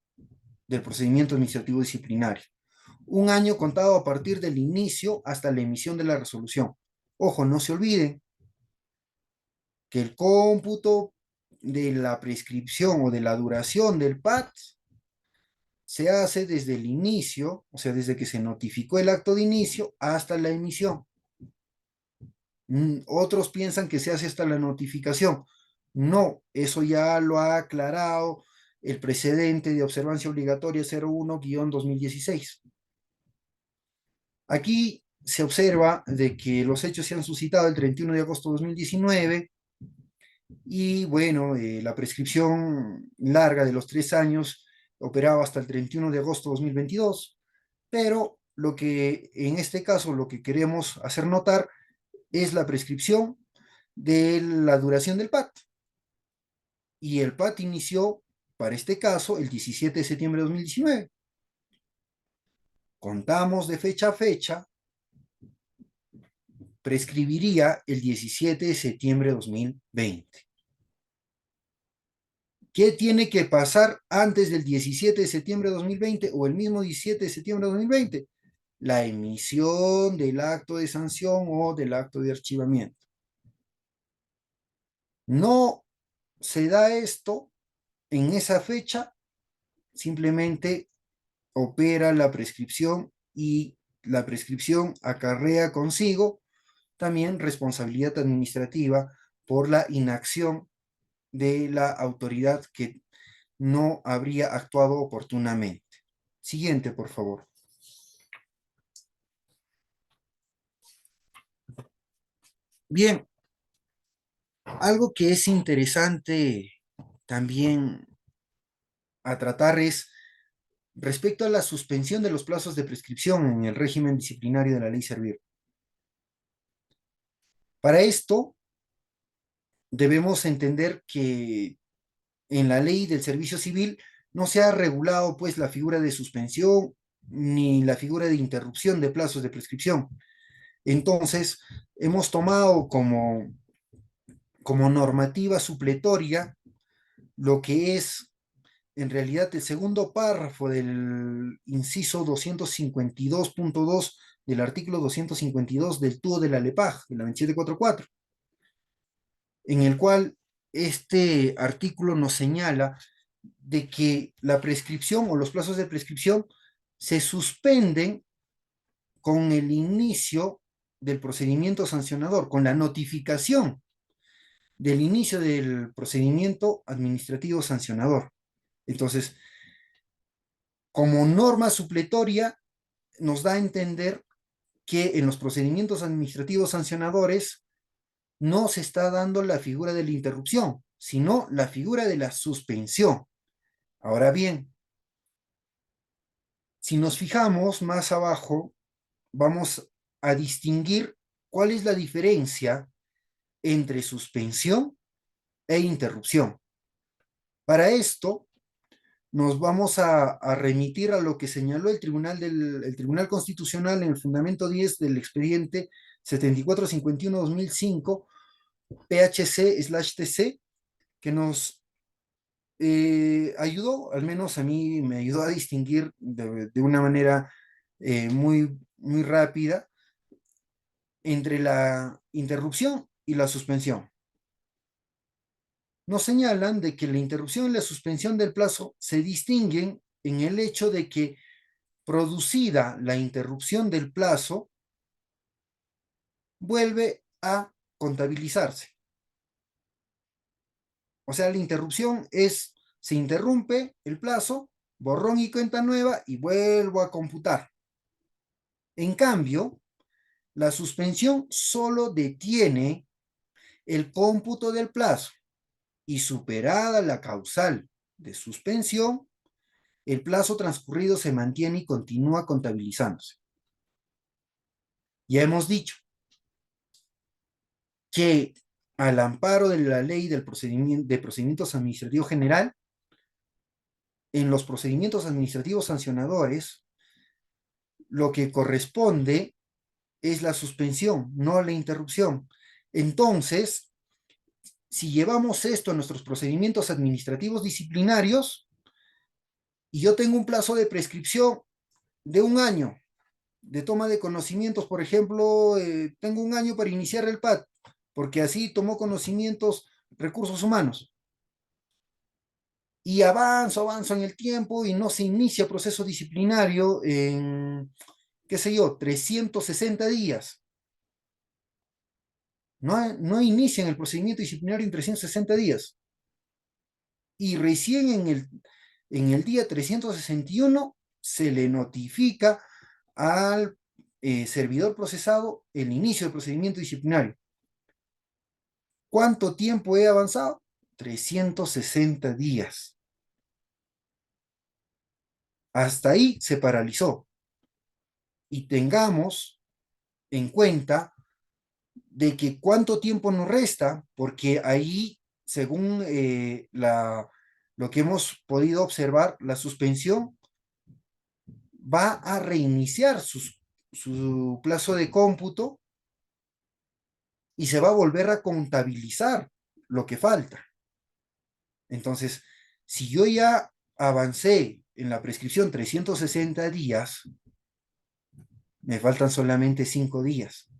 del procedimiento administrativo disciplinario. 1 año contado a partir del inicio hasta la emisión de la resolución. Ojo, no se olviden que el cómputo de la prescripción o de la duración del PAT se hace desde el inicio, o sea, desde que se notificó el acto de inicio hasta la emisión. Otros piensan que se hace hasta la notificación. No, eso ya lo ha aclarado el precedente de observancia obligatoria 01-2016. Aquí se observa de que los hechos se han suscitado el 31 de agosto de 2019 y bueno, la prescripción larga de los 3 años operaba hasta el 31 de agosto de 2022, pero lo que en este caso lo que queremos hacer notar es la prescripción de la duración del PAT. Y el PAT inició, para este caso, el 17 de septiembre de 2019. Contamos de fecha a fecha, prescribiría el 17 de septiembre de 2020. ¿Qué tiene que pasar antes del 17 de septiembre de 2020 o el mismo 17 de septiembre de 2020? La emisión del acto de sanción o del acto de archivamiento. No se da esto en esa fecha, simplemente opera la prescripción y la prescripción acarrea consigo también responsabilidad administrativa por la inacción de la autoridad que no habría actuado oportunamente. Siguiente, por favor. Bien, algo que es interesante también a tratar es respecto a la suspensión de los plazos de prescripción en el régimen disciplinario de la ley Servir. Para esto, debemos entender que en la ley del servicio civil no se ha regulado pues la figura de suspensión ni la figura de interrupción de plazos de prescripción. Entonces, hemos tomado como normativa supletoria lo que es en realidad el segundo párrafo del inciso 252.2 del artículo 252 del TUO de la LEPAJ, de la 2744, en el cual este artículo nos señala de que la prescripción o los plazos de prescripción se suspenden con el inicio del procedimiento sancionador, con la notificación del inicio del procedimiento administrativo sancionador. Entonces, como norma supletoria, nos da a entender que en los procedimientos administrativos sancionadores no se está dando la figura de la interrupción, sino la figura de la suspensión. Ahora bien, si nos fijamos más abajo, vamos a distinguir cuál es la diferencia entre suspensión e interrupción. Para esto, nos vamos a remitir a lo que señaló el Tribunal Constitucional en el fundamento 10 del expediente 7451-2005, PHC/TC, que nos ayudó, al menos a mí me ayudó a distinguir de una manera muy rápida entre la interrupción y la suspensión. Nos señalan de que la interrupción y la suspensión del plazo se distinguen en el hecho de que, producida la interrupción del plazo, vuelve a contabilizarse. O sea, la interrupción se interrumpe el plazo, borrón y cuenta nueva y vuelvo a computar. En cambio, la suspensión solo detiene el cómputo del plazo y, superada la causal de suspensión, el plazo transcurrido se mantiene y continúa contabilizándose. Ya hemos dicho que, al amparo de la ley de procedimientos administrativos general, en los procedimientos administrativos sancionadores, lo que corresponde es la suspensión, no la interrupción. Entonces, si llevamos esto a nuestros procedimientos administrativos disciplinarios, y yo tengo un plazo de prescripción de 1 año, de toma de conocimientos, por ejemplo, tengo 1 año para iniciar el PAT, porque así tomó conocimientos recursos humanos. Y avanzo en el tiempo y no se inicia proceso disciplinario en, qué sé yo, 360 días. No inician el procedimiento disciplinario en 360 días. Y recién en el día 361 se le notifica al servidor procesado el inicio del procedimiento disciplinario. ¿Cuánto tiempo he avanzado? 360 días. Hasta ahí se paralizó. Y tengamos en cuenta de que cuánto tiempo nos resta, porque ahí, según lo que hemos podido observar, la suspensión va a reiniciar su plazo de cómputo y se va a volver a contabilizar lo que falta. Entonces, si yo ya avancé en la prescripción 360 días, me faltan solamente 5 días.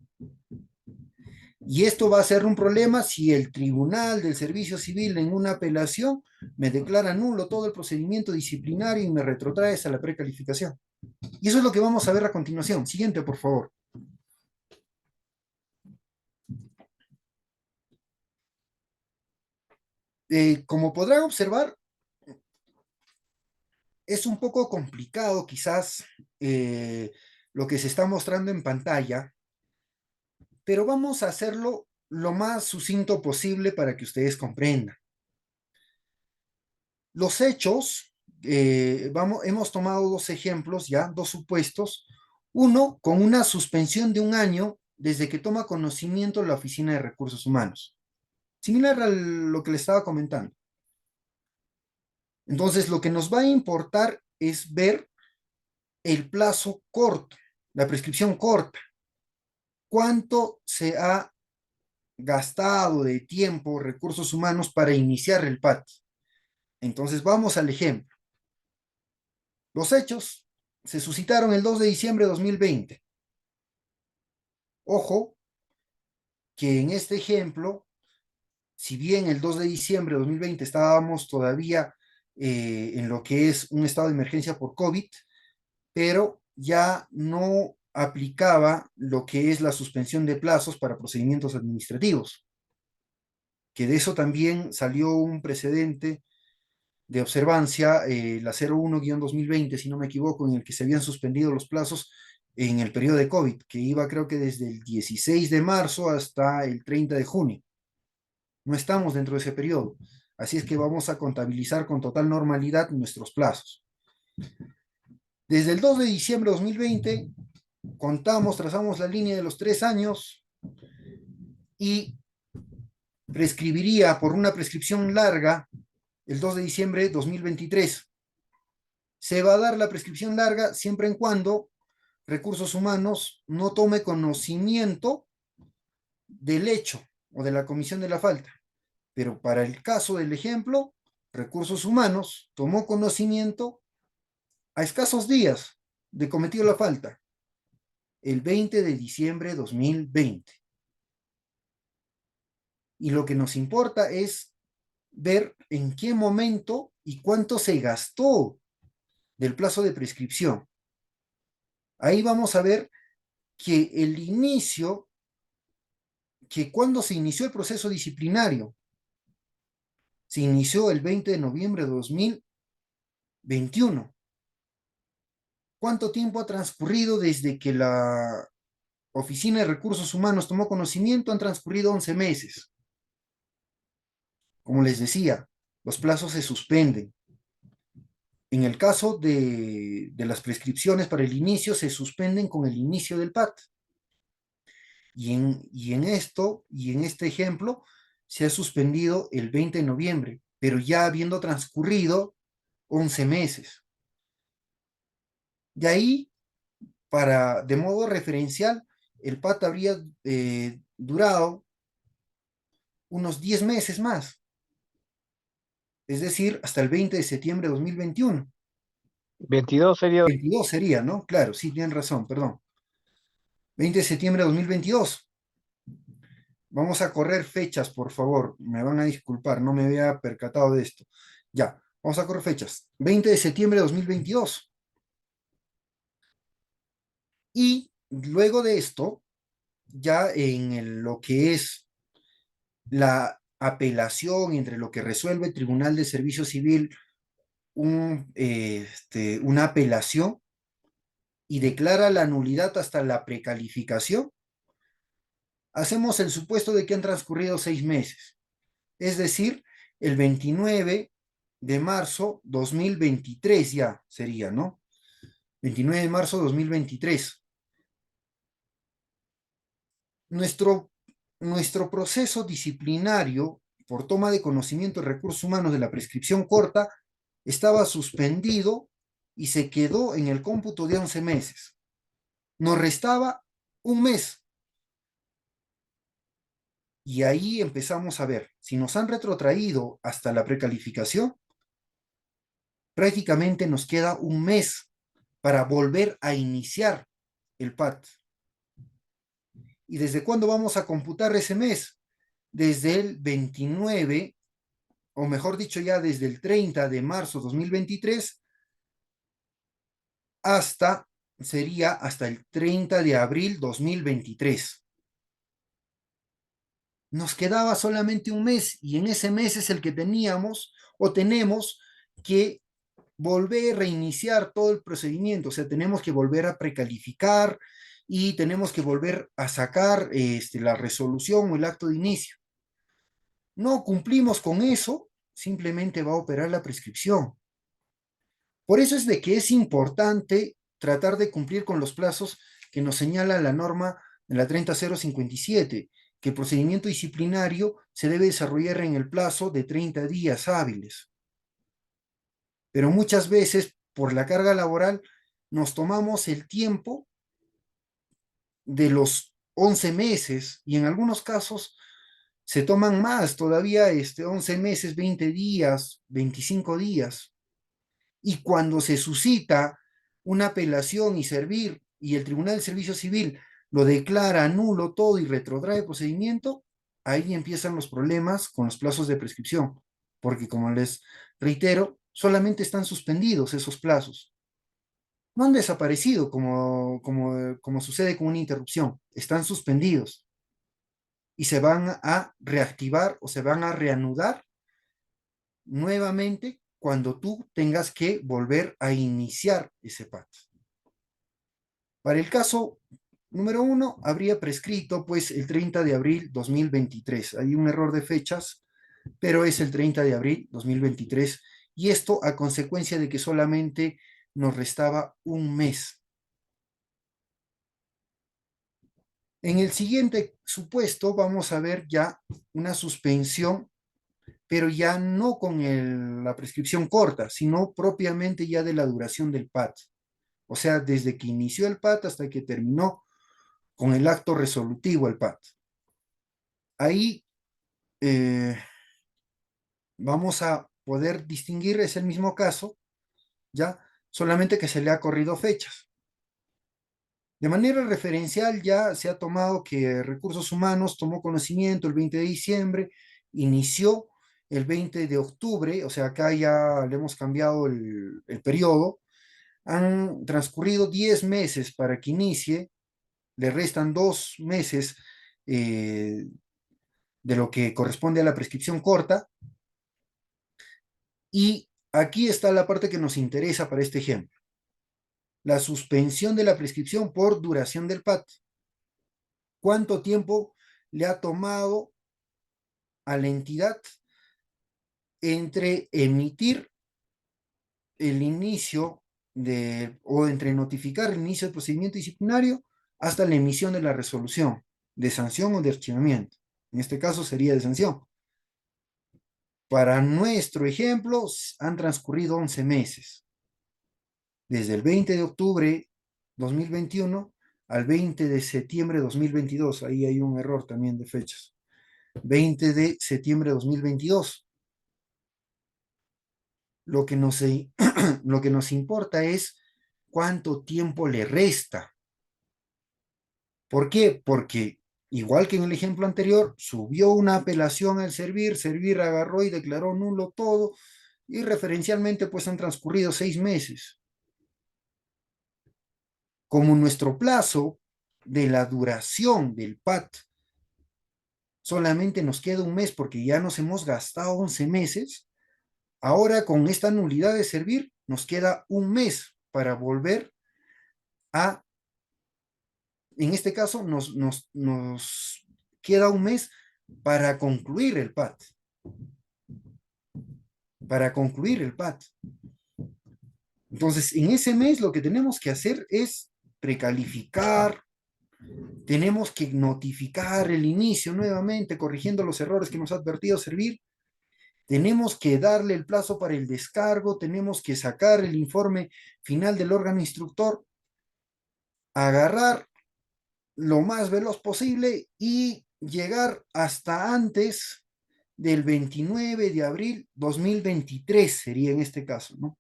Y esto va a ser un problema si el Tribunal del Servicio Civil, en una apelación, me declara nulo todo el procedimiento disciplinario y me retrotrae hasta la precalificación. Y eso es lo que vamos a ver a continuación. Siguiente, por favor. Como podrán observar, es un poco complicado quizás lo que se está mostrando en pantalla, pero vamos a hacerlo lo más sucinto posible para que ustedes comprendan. Los hechos, hemos tomado 2 ejemplos, ya, 2 supuestos. Uno, con una suspensión de 1 año desde que toma conocimiento la Oficina de Recursos Humanos. Similar a lo que le estaba comentando. Entonces, lo que nos va a importar es ver el plazo corto, la prescripción corta. ¿Cuánto se ha gastado de tiempo, recursos humanos para iniciar el PAT? Entonces vamos al ejemplo. Los hechos se suscitaron el 2 de diciembre de 2020. Ojo que en este ejemplo, si bien el 2 de diciembre de 2020 estábamos todavía en lo que es un estado de emergencia por COVID, pero ya no aplicaba lo que es la suspensión de plazos para procedimientos administrativos, que de eso también salió un precedente de observancia, la 01-2020, si no me equivoco, en el que se habían suspendido los plazos en el periodo de COVID, que iba creo que desde el 16 de marzo hasta el 30 de junio. No estamos dentro de ese periodo, así es que vamos a contabilizar con total normalidad nuestros plazos. Desde el 2 de diciembre de 2020, contamos, trazamos la línea de los 3 años y prescribiría por una prescripción larga el 2 de diciembre de 2023. Se va a dar la prescripción larga siempre en cuando Recursos Humanos no tome conocimiento del hecho o de la comisión de la falta. Pero para el caso del ejemplo, Recursos Humanos tomó conocimiento a escasos días de cometido la falta, el 20 de diciembre de 2020. Y lo que nos importa es ver en qué momento y cuánto se gastó del plazo de prescripción. Ahí vamos a ver que el inicio, que cuando se inició el proceso disciplinario, se inició el 20 de noviembre de 2021. ¿Cuánto tiempo ha transcurrido desde que la Oficina de Recursos Humanos tomó conocimiento? Han transcurrido 11 meses. Como les decía, los plazos se suspenden. En el caso de las prescripciones para el inicio, se suspenden con el inicio del PAT. Y en este ejemplo, se ha suspendido el 20 de noviembre, pero ya habiendo transcurrido 11 meses. De ahí, de modo referencial, el PAT habría durado unos 10 meses más, es decir, hasta el 20 de septiembre de 2021. 22 sería. 22 sería, ¿no? Claro, sí, tienen razón, perdón. 20 de septiembre de 2022. Vamos a correr fechas, por favor. Me van a disculpar, no me había percatado de esto. Ya, vamos a correr fechas. 20 de septiembre de 2022. Y luego de esto, ya en lo que es la apelación entre lo que resuelve el Tribunal de Servicio Civil, una apelación y declara la nulidad hasta la precalificación, hacemos el supuesto de que han transcurrido 6 meses. Es decir, el 29 de marzo 2023 ya sería, ¿no? 29 de marzo 2023. Nuestro proceso disciplinario por toma de conocimiento de recursos humanos de la prescripción corta estaba suspendido y se quedó en el cómputo de 11 meses. Nos restaba un mes. Y ahí empezamos a ver, si nos han retrotraído hasta la precalificación, prácticamente nos queda un mes para volver a iniciar el PAT. ¿Y desde cuándo vamos a computar ese mes? Desde el 29, o mejor dicho ya desde el 30 de marzo 2023 sería hasta el 30 de abril 2023. Nos quedaba solamente un mes y en ese mes es el que teníamos o tenemos que volver a reiniciar todo el procedimiento, o sea, tenemos que volver a precalificar y tenemos que volver a sacar la resolución o el acto de inicio. No cumplimos con eso, simplemente va a operar la prescripción. Por eso es de que es importante tratar de cumplir con los plazos que nos señala la norma de la 30057, que el procedimiento disciplinario se debe desarrollar en el plazo de 30 días hábiles. Pero muchas veces, por la carga laboral, nos tomamos el tiempo de los 11 meses y en algunos casos se toman más, todavía 11 meses, 20 días, 25 días. Y cuando se suscita una apelación y servir, y el Tribunal del Servicio Civil lo declara nulo todo y retrotrae el procedimiento, ahí empiezan los problemas con los plazos de prescripción, porque como les reitero, solamente están suspendidos esos plazos. No han desaparecido como sucede con una interrupción, están suspendidos y se van a reactivar o se van a reanudar nuevamente cuando tú tengas que volver a iniciar ese pacto. Para el caso número 1, habría prescrito pues el 30 de abril 2023. Hay un error de fechas, pero es el 30 de abril 2023 y esto a consecuencia de que solamente nos restaba un mes. En el siguiente supuesto vamos a ver ya una suspensión, pero ya no con la prescripción corta, sino propiamente ya de la duración del PAT. O sea, desde que inició el PAT hasta que terminó con el acto resolutivo el PAT. Ahí vamos a poder distinguir, es el mismo caso, ya, solamente que se le ha corrido fechas. De manera referencial ya se ha tomado que Recursos Humanos tomó conocimiento el 20 de diciembre, inició el 20 de octubre, o sea, acá ya le hemos cambiado el periodo, han transcurrido 10 meses para que inicie, le restan 2 meses de lo que corresponde a la prescripción corta, y aquí está la parte que nos interesa para este ejemplo. La suspensión de la prescripción por duración del PAT. ¿Cuánto tiempo le ha tomado a la entidad entre emitir el inicio o entre notificar el inicio del procedimiento disciplinario hasta la emisión de la resolución de sanción o de archivamiento? En este caso sería de sanción. Para nuestro ejemplo, han transcurrido 11 meses. Desde el 20 de octubre 2021 al 20 de septiembre 2022. Ahí hay un error también de fechas. 20 de septiembre 2022. Lo que nos, lo que nos importa es cuánto tiempo le resta. ¿Por qué? Porque, igual que en el ejemplo anterior, subió una apelación al servir, servir agarró y declaró nulo todo, y referencialmente pues han transcurrido 6 meses. Como nuestro plazo de la duración del PAT solamente nos queda un mes porque ya nos hemos gastado 11 meses, ahora con esta nulidad de servir nos queda un mes para volver a, en este caso nos queda un mes para concluir el PAT. Para concluir el PAT. Entonces, en ese mes lo que tenemos que hacer es precalificar, tenemos que notificar el inicio nuevamente, corrigiendo los errores que nos ha advertido servir, tenemos que darle el plazo para el descargo, tenemos que sacar el informe final del órgano instructor, agarrar lo más veloz posible y llegar hasta antes del 29 de abril 2023 sería en este caso, ¿no?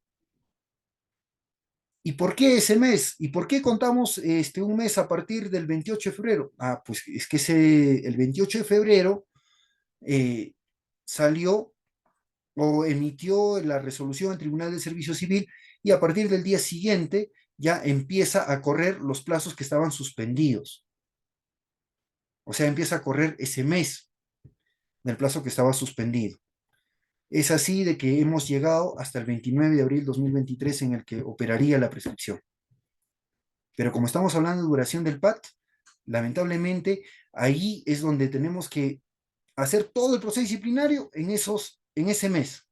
¿Y por qué ese mes? ¿Y por qué contamos un mes a partir del 28 de febrero? Ah, pues es que el 28 de febrero eh, salió o emitió la resolución del Tribunal del Servicio Civil y a partir del día siguiente ya empieza a correr los plazos que estaban suspendidos. O sea, empieza a correr ese mes del plazo que estaba suspendido. Es así de que hemos llegado hasta el 29 de abril 2023 en el que operaría la prescripción. Pero como estamos hablando de duración del PAT, lamentablemente ahí es donde tenemos que hacer todo el proceso disciplinario en ese mes.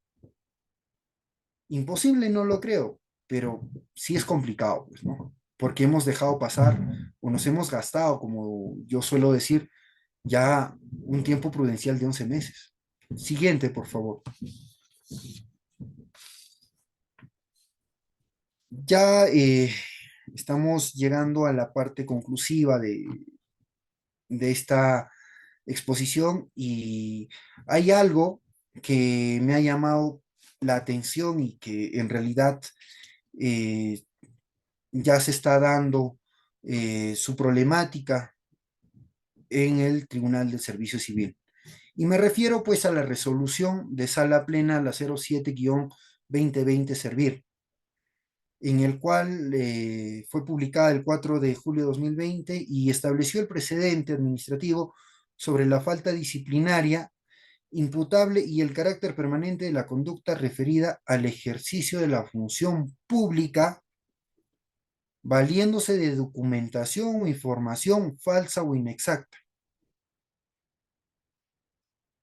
Imposible no lo creo, pero sí es complicado, pues, ¿no? Porque hemos dejado pasar o nos hemos gastado, como yo suelo decir, ya un tiempo prudencial de 11 meses. Siguiente, por favor. Ya estamos llegando a la parte conclusiva de esta exposición y hay algo que me ha llamado la atención y que en realidad eh, ya se está dando su problemática en el Tribunal del Servicio Civil. Y me refiero pues a la resolución de sala plena, la 07-2020 Servir, en el cual fue publicada el 4 de julio de 2020 y estableció el precedente administrativo sobre la falta disciplinaria imputable y el carácter permanente de la conducta referida al ejercicio de la función pública, valiéndose de documentación o información falsa o inexacta.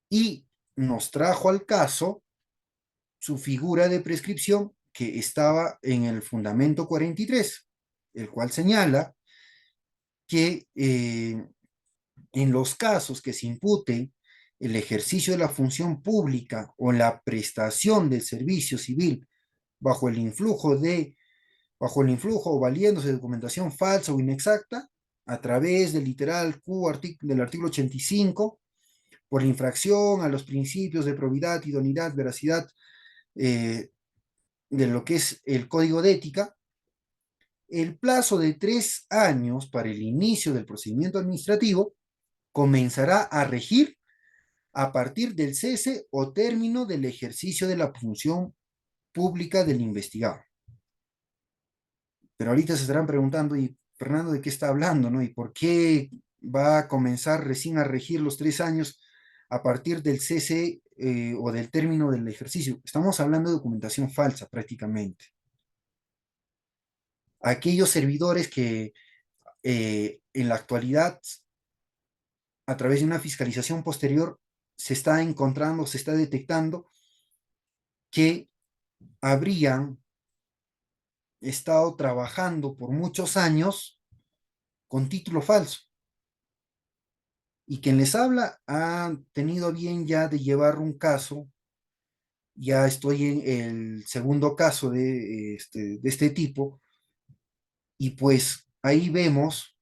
Y nos trajo al caso su figura de prescripción que estaba en el fundamento 43, el cual señala que en los casos que se impute el ejercicio de la función pública o la prestación del servicio civil bajo el influjo o valiéndose de documentación falsa o inexacta, a través del literal Q del artículo 85, por la infracción a los principios de probidad, idoneidad, veracidad de lo que es el Código de Ética, el plazo de 3 años para el inicio del procedimiento administrativo comenzará a regir a partir del cese o término del ejercicio de la función pública del investigado. Pero ahorita se estarán preguntando, ¿y Fernando de qué está hablando, no? ¿Y por qué va a comenzar recién a regir los 3 años a partir del cese o del término del ejercicio? Estamos hablando de documentación falsa prácticamente. Aquellos servidores que en la actualidad, a través de una fiscalización posterior, se está encontrando, se está detectando que habrían estado trabajando por muchos años con título falso. Y quien les habla ha tenido bien ya de llevar un caso, ya estoy en el segundo caso de este tipo, y pues ahí vemos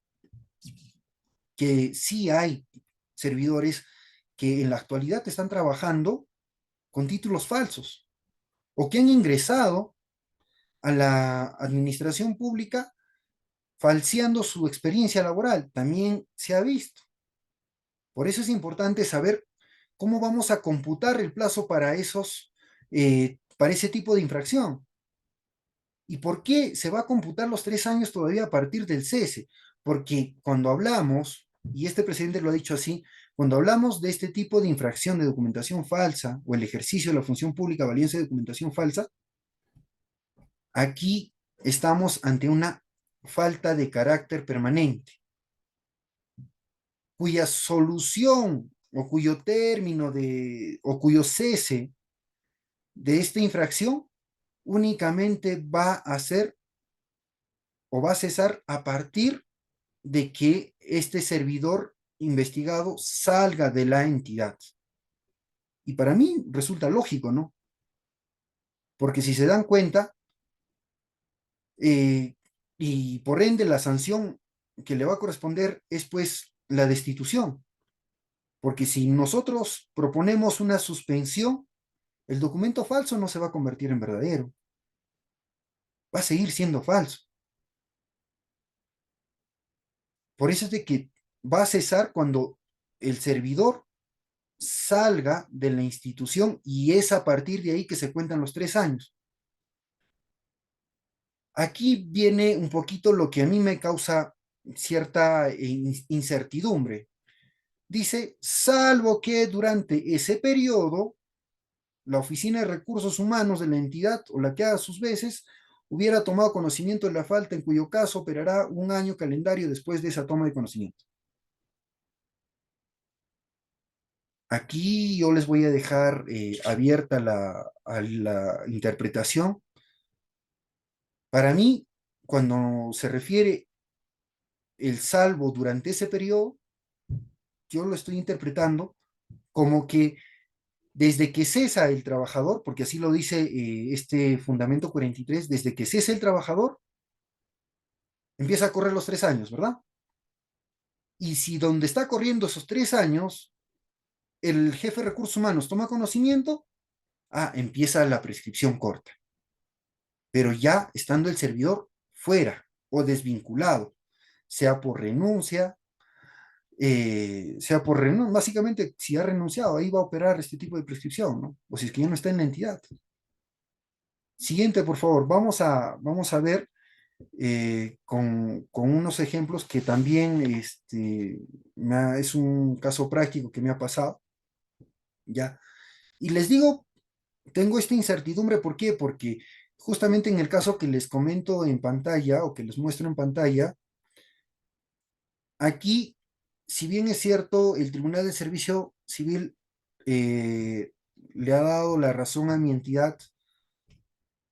que sí hay servidores que en la actualidad están trabajando con títulos falsos o que han ingresado a la administración pública falseando su experiencia laboral. También se ha visto. Por eso es importante saber cómo vamos a computar el plazo para para ese tipo de infracción. ¿Y por qué se va a computar los 3 años todavía a partir del cese? Porque cuando hablamos, y este presidente lo ha dicho así, cuando hablamos de este tipo de infracción de documentación falsa o el ejercicio de la función pública valiéndose de documentación falsa, aquí estamos ante una falta de carácter permanente, cuya solución o cuyo término o cuyo cese de esta infracción únicamente va a ser o va a cesar a partir de que este servidor investigado salga de la entidad. Y para mí resulta lógico, ¿no? Porque si se dan cuenta, y por ende la sanción que le va a corresponder es pues la destitución. Porque si nosotros proponemos una suspensión, el documento falso no se va a convertir en verdadero. Va a seguir siendo falso. Por eso es de que va a cesar cuando el servidor salga de la institución y es a partir de ahí que se cuentan los 3 años. Aquí viene un poquito lo que a mí me causa cierta incertidumbre. Dice, salvo que durante ese periodo la Oficina de Recursos Humanos de la entidad o la que haga sus veces hubiera tomado conocimiento de la falta, en cuyo caso operará un año calendario después de esa toma de conocimiento. Aquí yo les voy a dejar abierta a la interpretación. Para mí, cuando se refiere el salvo durante ese periodo, yo lo estoy interpretando como que desde que cesa el trabajador, porque así lo dice este fundamento 43, desde que cesa el trabajador, empieza a correr los 3 años, ¿verdad? Y si donde está corriendo esos 3 años el jefe de recursos humanos toma conocimiento, empieza la prescripción corta, pero ya estando el servidor fuera o desvinculado, sea por renuncia, básicamente si ha renunciado, ahí va a operar este tipo de prescripción, ¿no? O si es que ya no está en la entidad. Siguiente, por favor, vamos a ver con unos ejemplos que también es un caso práctico que me ha pasado, ¿ya? Y les digo, tengo esta incertidumbre, ¿por qué? Porque justamente en el caso que les comento en pantalla o que les muestro en pantalla, aquí, si bien es cierto, el Tribunal de Servicio Civil le ha dado la razón a mi entidad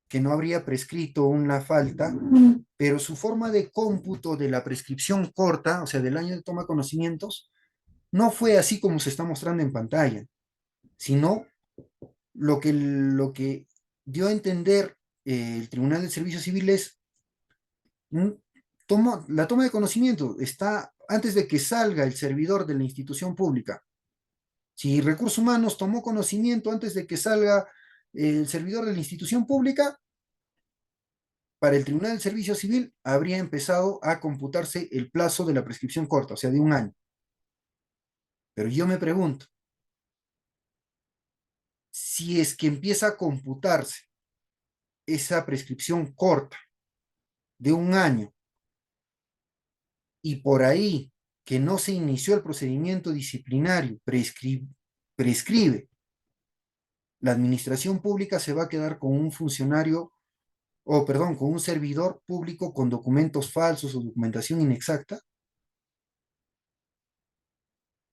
que no habría prescrito una falta, pero su forma de cómputo de la prescripción corta, o sea, del año de toma de conocimientos, no fue así como se está mostrando en pantalla, sino lo que dio a entender el Tribunal de Servicio Civil es la toma de conocimiento está antes de que salga el servidor de la institución pública. Si Recursos Humanos tomó conocimiento antes de que salga el servidor de la institución pública, para el Tribunal del Servicio Civil habría empezado a computarse el plazo de la prescripción corta, o sea, de un año. Pero yo me pregunto, si es que empieza a computarse esa prescripción corta de un año y por ahí que no se inició el procedimiento disciplinario, prescribe, la administración pública se va a quedar con un funcionario, o perdón, con un servidor público con documentos falsos o documentación inexacta.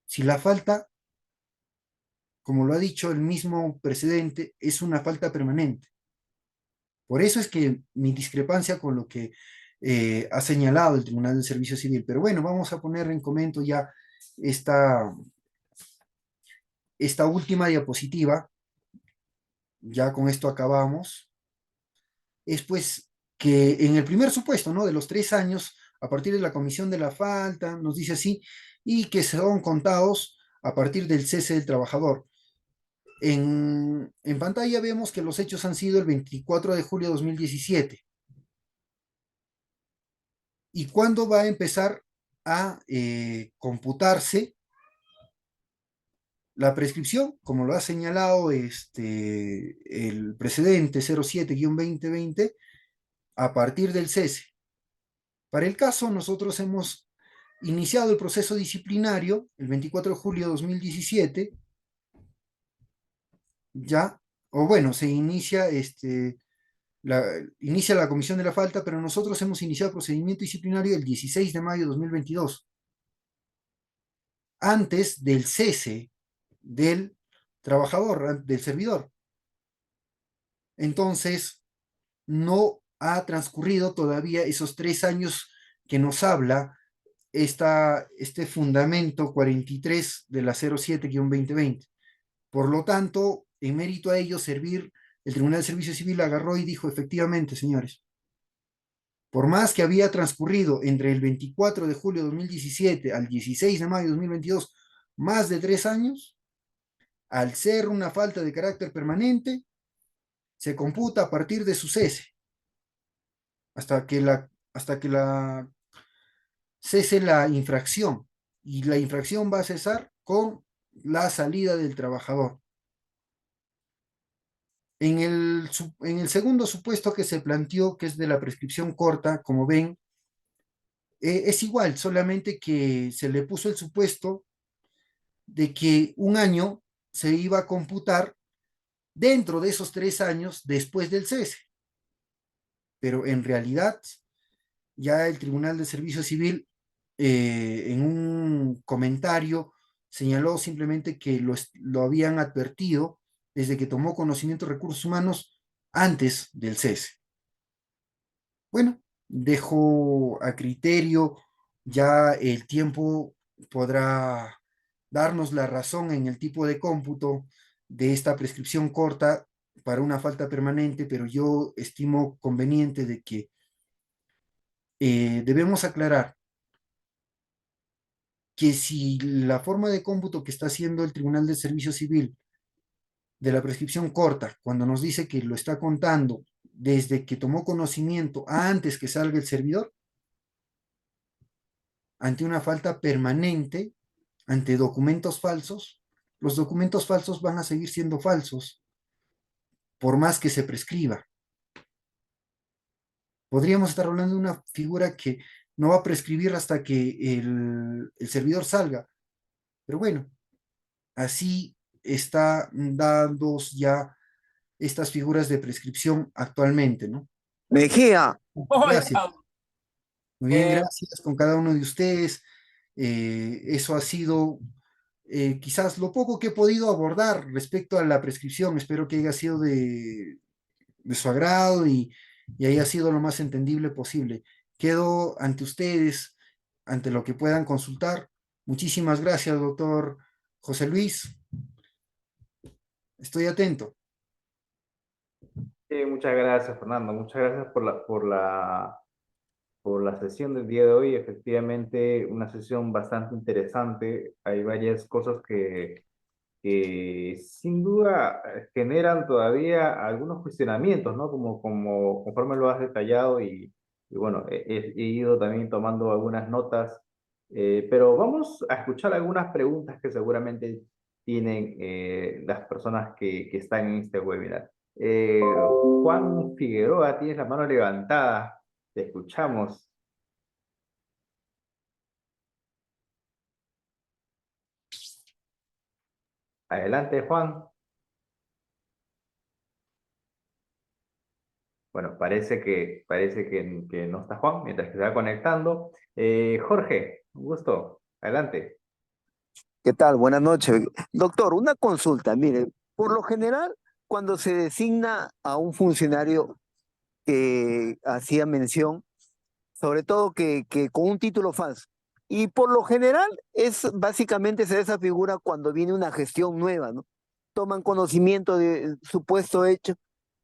Si la falta, como lo ha dicho el mismo precedente, es una falta permanente. Por eso es que mi discrepancia con lo que ha señalado el Tribunal del Servicio Civil. Pero bueno, vamos a poner en comento ya esta, esta última diapositiva. Ya con esto acabamos. Es pues que en el primer supuesto, ¿no? De los 3 años, a partir de la comisión de la falta, nos dice así, y que son contados a partir del cese del trabajador. En pantalla vemos que los hechos han sido el 24 de julio de 2017. ¿Y cuándo va a empezar a computarse la prescripción? Como lo ha señalado el precedente 07-2020, a partir del cese. Para el caso, nosotros hemos iniciado el proceso disciplinario el 24 de julio de 2017, ya, o bueno, se inicia inicia la comisión de la falta, pero nosotros hemos iniciado el procedimiento disciplinario el 16 de mayo de 2022, antes del cese del trabajador, del servidor. Entonces, no ha transcurrido todavía esos 3 años que nos habla este fundamento 43 de la 07-2020. Por lo tanto, en mérito a ello, el Tribunal de Servicio Civil agarró y dijo, efectivamente, señores, por más que había transcurrido entre el 24 de julio de 2017 al 16 de mayo de 2022 más de 3 años, al ser una falta de carácter permanente, se computa a partir de su cese, hasta que la cese la infracción, y la infracción va a cesar con la salida del trabajador. En el segundo supuesto que se planteó, que es de la prescripción corta, como ven, es igual, solamente que se le puso el supuesto de que un año se iba a computar dentro de esos 3 años después del cese. Pero en realidad, ya el Tribunal de Servicio Civil, en un comentario, señaló simplemente que lo habían advertido desde que tomó conocimiento de recursos humanos antes del cese. Bueno, dejo a criterio, ya el tiempo podrá darnos la razón en el tipo de cómputo de esta prescripción corta para una falta permanente, pero yo estimo conveniente de que debemos aclarar que si la forma de cómputo que está haciendo el Tribunal del Servicio Civil de la prescripción corta, cuando nos dice que lo está contando desde que tomó conocimiento antes que salga el servidor, ante una falta permanente, ante documentos falsos, los documentos falsos van a seguir siendo falsos, por más que se prescriba. Podríamos estar hablando de una figura que no va a prescribir hasta que el servidor salga, pero bueno, así está dando ya estas figuras de prescripción actualmente, ¿no? Mejía, Gracias. Muy bien, gracias con cada uno de ustedes. Eso ha sido quizás lo poco que he podido abordar respecto a la prescripción. Espero que haya sido de su agrado y haya sido lo más entendible posible. Quedo ante ustedes, ante lo que puedan consultar. Muchísimas gracias, doctor José Luis. Estoy atento. Muchas gracias, Fernando. Muchas gracias por la sesión del día de hoy. Efectivamente, una sesión bastante interesante. Hay varias cosas que sin duda generan todavía algunos cuestionamientos, ¿no? Conforme lo has detallado y bueno, he ido también tomando algunas notas, pero vamos a escuchar algunas preguntas que seguramente tienen las personas que están en este webinar. Juan Figueroa, tienes la mano levantada, te escuchamos. Adelante, Juan. Bueno, parece que no está Juan, mientras que se va conectando. Jorge, un gusto. Adelante. ¿qué tal? Buenas noches. Doctor, una consulta. Mire, por lo general, cuando se designa a un funcionario que hacía mención, sobre todo que con un título falso, y por lo general es básicamente se esa figura cuando viene una gestión nueva, ¿no? Toman conocimiento de supuesto hecho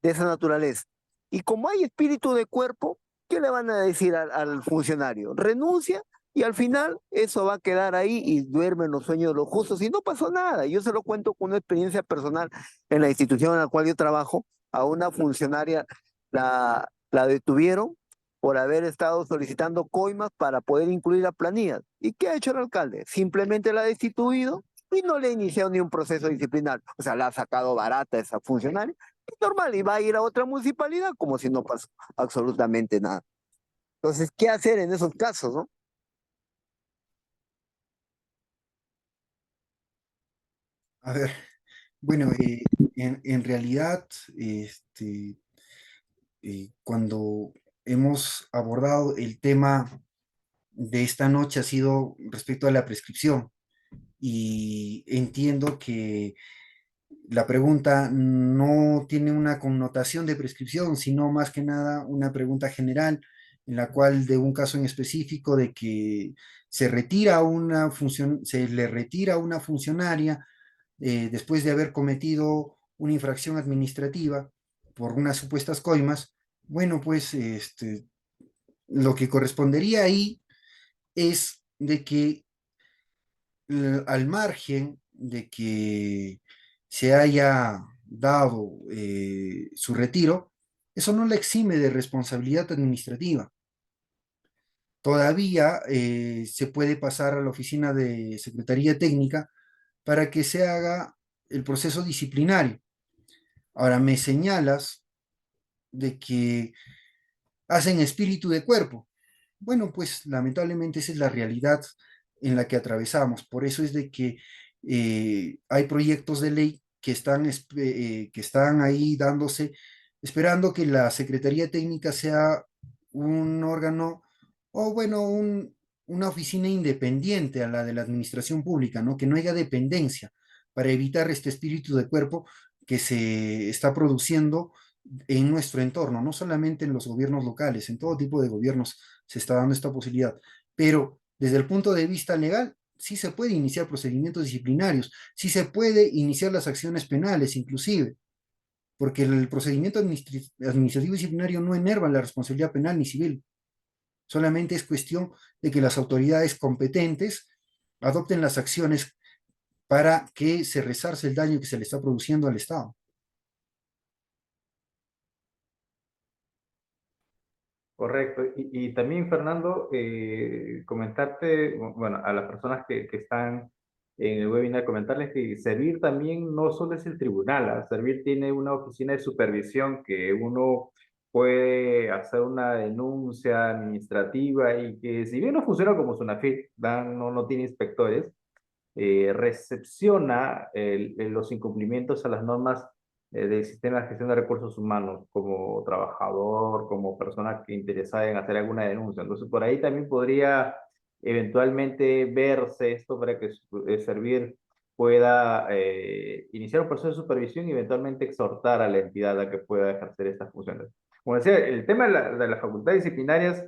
de esa naturaleza. Y como hay espíritu de cuerpo, ¿qué le van a decir al funcionario? Renuncia y al final eso va a quedar ahí y duerme en los sueños de los justos y no pasó nada. Yo se lo cuento con una experiencia personal en la institución en la cual yo trabajo. A una funcionaria la detuvieron por haber estado solicitando coimas para poder incluir la planilla. ¿Y qué ha hecho el alcalde? Simplemente la ha destituido y no le ha iniciado ni un proceso disciplinario. O sea, la ha sacado barata esa funcionaria. Es normal, y va a ir a otra municipalidad como si no pasó absolutamente nada. Entonces, ¿qué hacer en esos casos, no? A ver, bueno, en realidad, cuando hemos abordado el tema de esta noche ha sido respecto a la prescripción y entiendo que la pregunta no tiene una connotación de prescripción, sino más que nada una pregunta general en la cual de un caso en específico de que se retira una función, se le retira a una funcionaria después de haber cometido una infracción administrativa por unas supuestas coimas. Bueno, pues lo que correspondería ahí es de que al margen de que se haya dado su retiro, eso no le exime de responsabilidad administrativa. Todavía se puede pasar a la oficina de Secretaría Técnica para que se haga el proceso disciplinario. Ahora me señalas de que hacen espíritu de cuerpo. Bueno, pues lamentablemente esa es la realidad en la que atravesamos. Por eso es de que hay proyectos de ley que están ahí dándose, esperando que la Secretaría Técnica sea un órgano o bueno, una oficina independiente a la de la administración pública, ¿no? Que no haya dependencia para evitar este espíritu de cuerpo que se está produciendo en nuestro entorno, no solamente en los gobiernos locales, en todo tipo de gobiernos se está dando esta posibilidad, pero desde el punto de vista legal, sí se puede iniciar procedimientos disciplinarios, sí se puede iniciar las acciones penales inclusive, porque el procedimiento administrativo disciplinario no enerva la responsabilidad penal ni civil, solamente es cuestión de que las autoridades competentes adopten las acciones para que se resarce el daño que se le está produciendo al Estado. Correcto. Y también, Fernando, comentarte, bueno, a las personas que están en el webinar, comentarles que Servir también no solo es el tribunal, ¿ah? Servir tiene una oficina de supervisión que uno puede hacer una denuncia administrativa y que si bien no funciona como Sunafit, no tiene inspectores, recepciona los incumplimientos a las normas del sistema de gestión de recursos humanos como trabajador, como persona que interesada en hacer alguna denuncia. Entonces, por ahí también podría eventualmente verse esto para que Servir pueda iniciar un proceso de supervisión y eventualmente exhortar a la entidad a que pueda ejercer estas funciones. Como decía, el tema de las facultades disciplinarias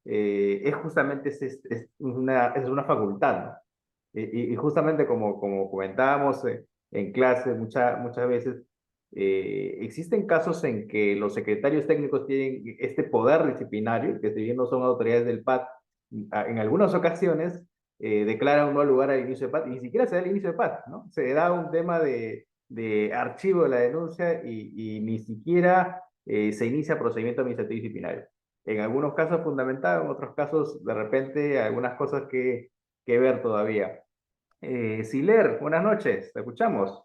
es justamente es una facultad, ¿no? Y justamente como comentábamos en clase muchas veces, existen casos en que los secretarios técnicos tienen este poder disciplinario, que si bien no son autoridades del PAT, en algunas ocasiones declaran un no lugar al inicio de PAT, y ni siquiera se da el inicio de PAT, ¿no? Se da un tema de archivo de la denuncia y ni siquiera se inicia procedimiento administrativo disciplinario. En algunos casos fundamentado, en otros casos de repente algunas cosas que ver todavía. Siler, buenas noches, te escuchamos.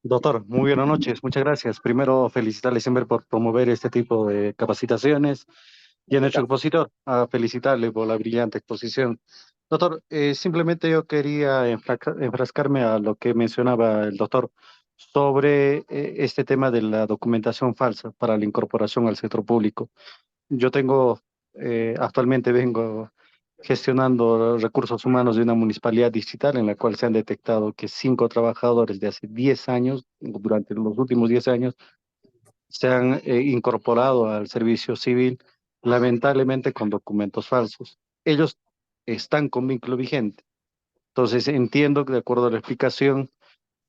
Doctor, muy buenas noches, muchas gracias. Primero, felicitarle siempre por promover este tipo de capacitaciones y a nuestro expositor, a felicitarle por la brillante exposición. Doctor, simplemente yo quería enfrascarme a lo que mencionaba el doctor sobre este tema de la documentación falsa para la incorporación al sector público. Yo actualmente vengo gestionando recursos humanos de una municipalidad distrital en la cual se han detectado que 5 trabajadores de hace 10 años, durante los últimos 10 años, se han incorporado al servicio civil, lamentablemente con documentos falsos. Ellos están con vínculo vigente. Entonces entiendo que de acuerdo a la explicación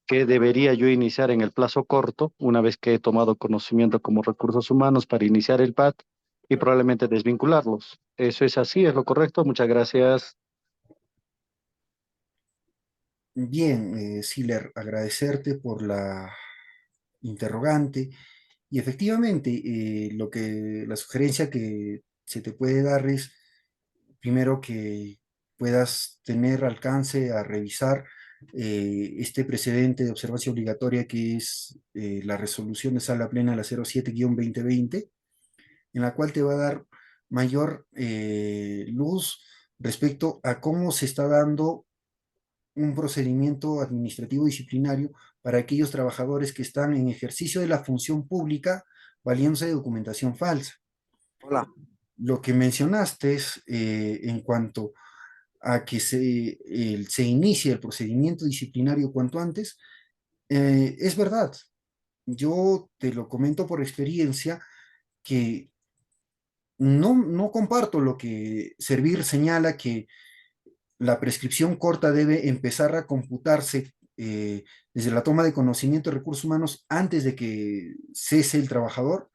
que debería yo iniciar en el plazo corto, una vez que he tomado conocimiento como recursos humanos para iniciar el PAT y probablemente desvincularlos. ¿Eso es así? ¿Es lo correcto? Muchas gracias. Bien, Siler, agradecerte por la interrogante. Y efectivamente, la sugerencia que se te puede dar es, primero, que puedas tener alcance a revisar este precedente de observancia obligatoria que es la resolución de sala plena, la 07-2020, en la cual te va a dar mayor luz respecto a cómo se está dando un procedimiento administrativo disciplinario para aquellos trabajadores que están en ejercicio de la función pública valiéndose de documentación falsa. Hola. Lo que mencionaste es en cuanto a que se inicie el procedimiento disciplinario cuanto antes, es verdad. Yo te lo comento por experiencia que no comparto lo que Servir señala que la prescripción corta debe empezar a computarse desde la toma de conocimiento de recursos humanos antes de que cese el trabajador.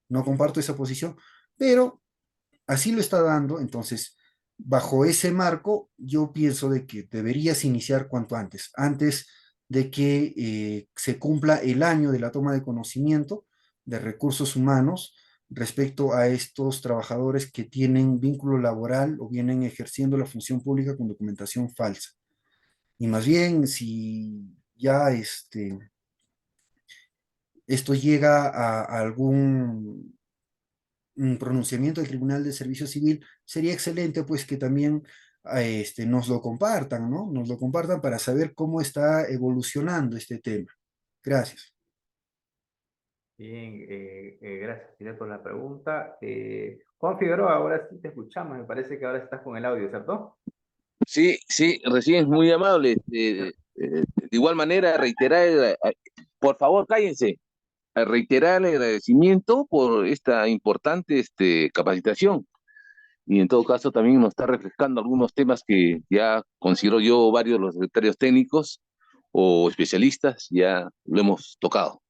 No comparto esa posición, pero así lo está dando. Entonces, bajo ese marco, yo pienso de que deberías iniciar cuanto antes de que se cumpla el año de la toma de conocimiento de recursos humanos respecto a estos trabajadores que tienen vínculo laboral o vienen ejerciendo la función pública con documentación falsa. Y más bien, si ya esto llega a algún pronunciamiento del Tribunal de Servicio Civil, sería excelente pues que también nos lo compartan, ¿no? Nos lo compartan para saber cómo está evolucionando este tema. Gracias. Bien, gracias, Siler, por la pregunta. Juan Figueroa, ahora sí te escuchamos, me parece que ahora estás con el audio, ¿cierto? Sí, sí, recién es muy amable. De igual manera, por favor, cállense, a reiterar el agradecimiento por esta importante capacitación. Y en todo caso también nos está refrescando algunos temas que ya considero yo varios de los secretarios técnicos o especialistas ya lo hemos tocado.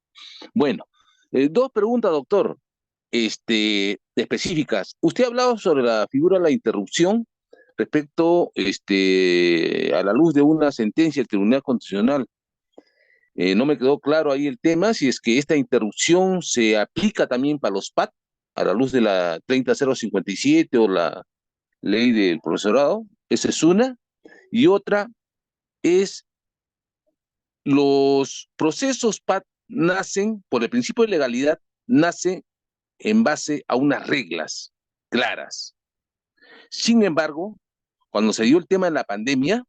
Bueno, dos preguntas, doctor, específicas. Usted ha hablado sobre la figura de la interrupción respecto a la luz de una sentencia del Tribunal Constitucional. No me quedó claro ahí el tema, si es que esta interrupción se aplica también para los PAT, a la luz de la 30057 o la ley del profesorado. Esa es una. Y otra es, los procesos PAT nacen, por el principio de legalidad, nacen en base a unas reglas claras. Sin embargo, cuando se dio el tema de la pandemia,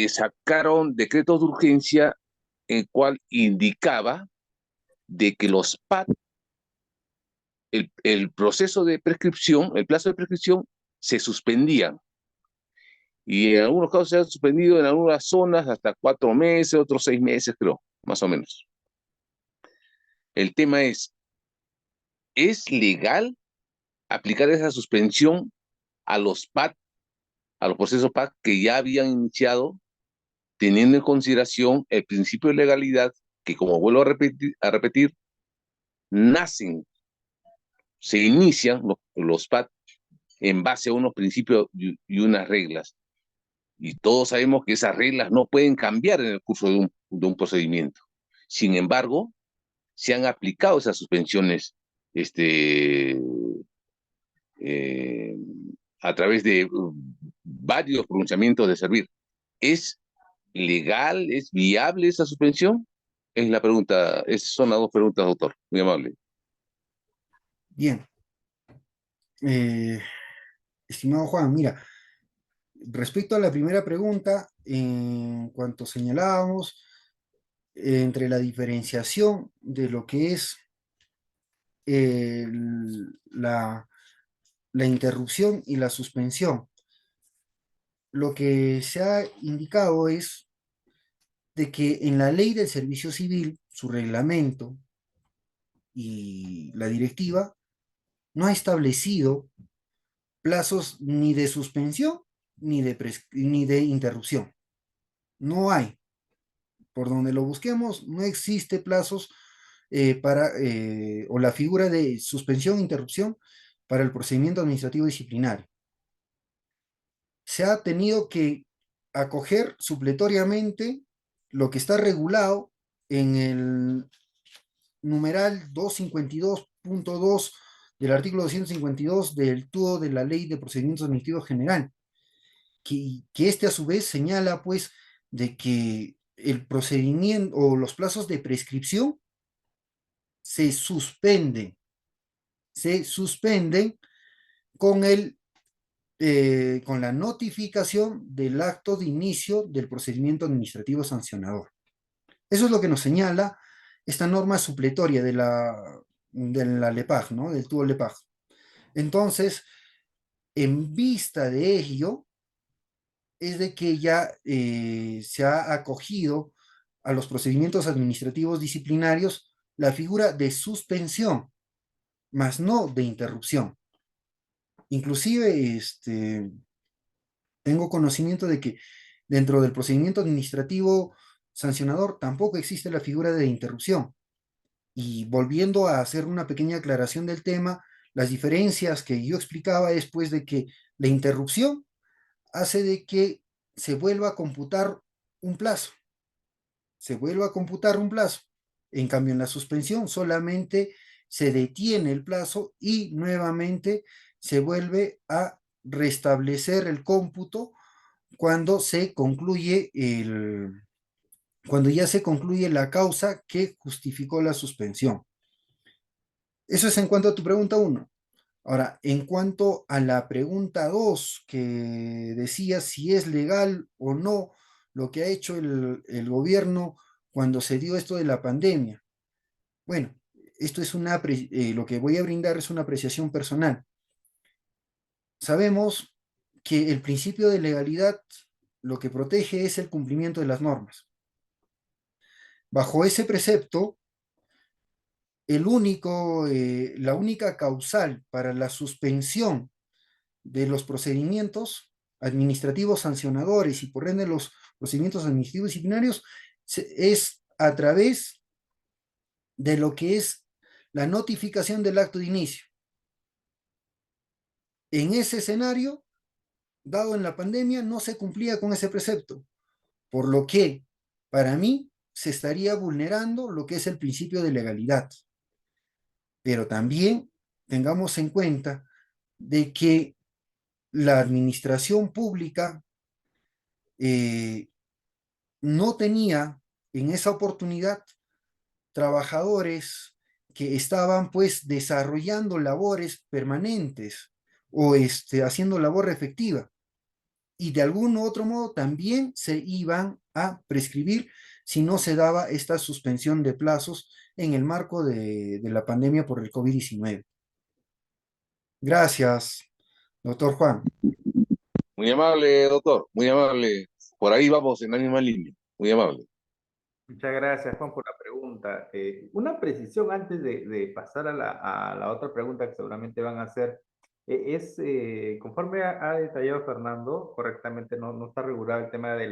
sacaron decretos de urgencia el cual indicaba de que los PAT, el proceso de prescripción, el plazo de prescripción, se suspendían. Y en algunos casos se han suspendido en algunas zonas hasta 4 meses, otros 6 meses, creo, más o menos. El tema ¿es legal aplicar esa suspensión a los PAT, a los procesos PAT que ya habían iniciado, teniendo en consideración el principio de legalidad, que como vuelvo a repetir nacen, se inician los PAT en base a unos principios y unas reglas? Y todos sabemos que esas reglas no pueden cambiar en el curso de un procedimiento. Sin embargo, se han aplicado esas suspensiones eh, a través de varios pronunciamientos de servir. ¿Es legal, es viable esa suspensión? Es la pregunta, esas son las dos preguntas, doctor. Muy amable. Bien. Estimado Juan, mira, respecto a la primera pregunta, en cuanto señalábamos, entre la diferenciación de lo que es la, la interrupción y la suspensión, lo que se ha indicado es de que en la ley del servicio civil, su reglamento y la directiva no ha establecido plazos ni de suspensión ni de interrupción. No hay. Por donde lo busquemos, no existe plazos o la figura de suspensión e interrupción para el procedimiento administrativo disciplinario. Se ha tenido que acoger supletoriamente lo que está regulado en el numeral 252.2 del artículo 252 del TUO de la Ley de Procedimientos Administrativos General, que este a su vez señala pues de que el procedimiento o los plazos de prescripción se suspenden con con la notificación del acto de inicio del procedimiento administrativo sancionador. Eso es lo que nos señala esta norma supletoria de la LEPAJ, ¿no? Del TUO LEPAJ. Entonces, en vista de ello, es de que ya se ha acogido a los procedimientos administrativos disciplinarios la figura de suspensión, más no de interrupción. Inclusive, tengo conocimiento de que dentro del procedimiento administrativo sancionador tampoco existe la figura de interrupción. Y volviendo a hacer una pequeña aclaración del tema, las diferencias que yo explicaba es pues de que la interrupción hace de que se vuelva a computar un plazo, En cambio, en la suspensión solamente se detiene el plazo y nuevamente se vuelve a restablecer el cómputo cuando cuando ya se concluye la causa que justificó la suspensión. Eso es en cuanto a tu pregunta 1. Ahora, en cuanto a la pregunta 2, que decía si es legal o no lo que ha hecho el gobierno cuando se dio esto de la pandemia. Bueno, esto es lo que voy a brindar es una apreciación personal. Sabemos que el principio de legalidad lo que protege es el cumplimiento de las normas. Bajo ese precepto, la única causal para la suspensión de los procedimientos administrativos sancionadores y por ende los procedimientos administrativos disciplinarios es a través de lo que es la notificación del acto de inicio. En ese escenario, dado en la pandemia, no se cumplía con ese precepto, por lo que para mí se estaría vulnerando lo que es el principio de legalidad. Pero también tengamos en cuenta de que la administración pública no tenía en esa oportunidad trabajadores que estaban pues desarrollando labores permanentes o haciendo labor efectiva. Y de algún u otro modo también se iban a prescribir si no se daba esta suspensión de plazos en el marco de la pandemia por el COVID-19. Gracias, doctor Juan. Muy amable, doctor, muy amable. Por ahí vamos en la misma línea. Muy amable. Muchas gracias, Juan, por la pregunta. Una precisión antes de pasar a la otra pregunta que seguramente van a hacer. Conforme ha detallado Fernando, correctamente no está regulado el tema de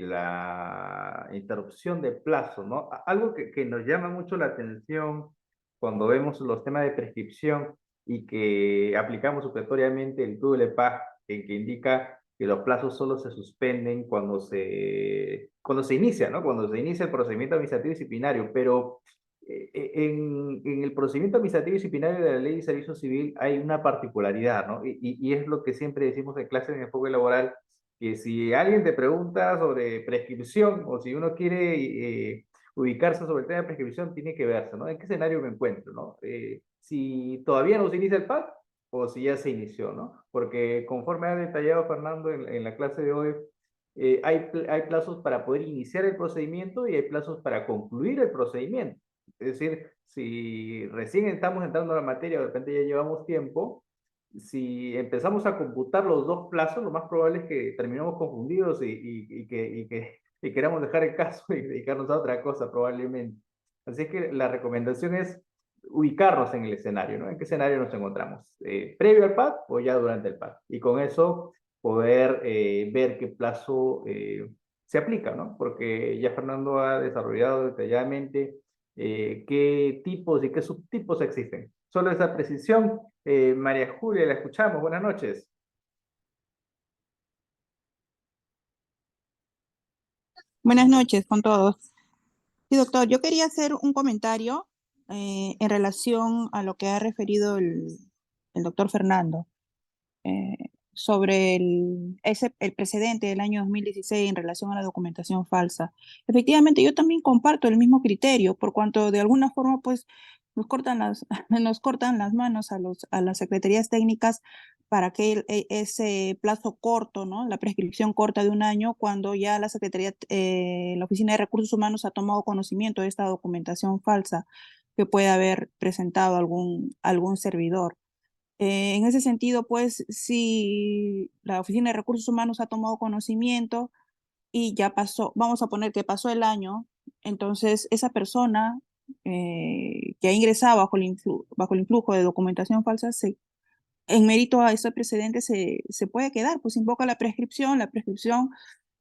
la interrupción de plazo, ¿no? Algo que nos llama mucho la atención cuando vemos los temas de prescripción y que aplicamos obligatoriamente el TUDLEPAG, que indica que los plazos solo se suspenden cuando se inicia, ¿no? Cuando se inicia el procedimiento administrativo disciplinario, pero en el procedimiento administrativo disciplinario de la Ley de Servicio Civil hay una particularidad, ¿no? Y es lo que siempre decimos en clases de enfoque laboral, que si alguien te pregunta sobre prescripción o si uno quiere ubicarse sobre el tema de prescripción, tiene que verse, ¿no? ¿En qué escenario me encuentro, ¿no? Si todavía no se inicia el PAC o si ya se inició, ¿no? Porque conforme ha detallado Fernando en la clase de hoy, hay plazos para poder iniciar el procedimiento y hay plazos para concluir el procedimiento. Es decir, si recién estamos entrando a la materia, de repente ya llevamos tiempo, si empezamos a computar los dos plazos, lo más probable es que terminemos confundidos y queramos dejar el caso y dedicarnos a otra cosa probablemente. Así que la recomendación es ubicarnos en el escenario, ¿no? ¿En qué escenario nos encontramos? ¿Previo al PAC o ya durante el PAC? Y con eso poder ver qué plazo se aplica, ¿no? Porque ya Fernando ha desarrollado detalladamente qué tipos y qué subtipos existen. Solo esa precisión. María Julia, la escuchamos. Buenas noches. Buenas noches con todos. Sí, doctor, yo quería hacer un comentario en relación a lo que ha referido el doctor Fernando sobre el precedente del año 2016 en relación a la documentación falsa. Efectivamente, yo también comparto el mismo criterio, por cuanto de alguna forma pues nos cortan nos cortan las manos a las secretarías técnicas para que ese plazo corto, ¿no? La prescripción corta de un año, cuando ya la Secretaría, la Oficina de Recursos Humanos ha tomado conocimiento de esta documentación falsa que puede haber presentado algún servidor. En ese sentido, pues, si la Oficina de Recursos Humanos ha tomado conocimiento y ya pasó, vamos a poner que pasó el año, entonces esa persona que ha ingresado bajo el influjo de documentación falsa, en mérito a ese precedente se puede quedar, pues invoca la prescripción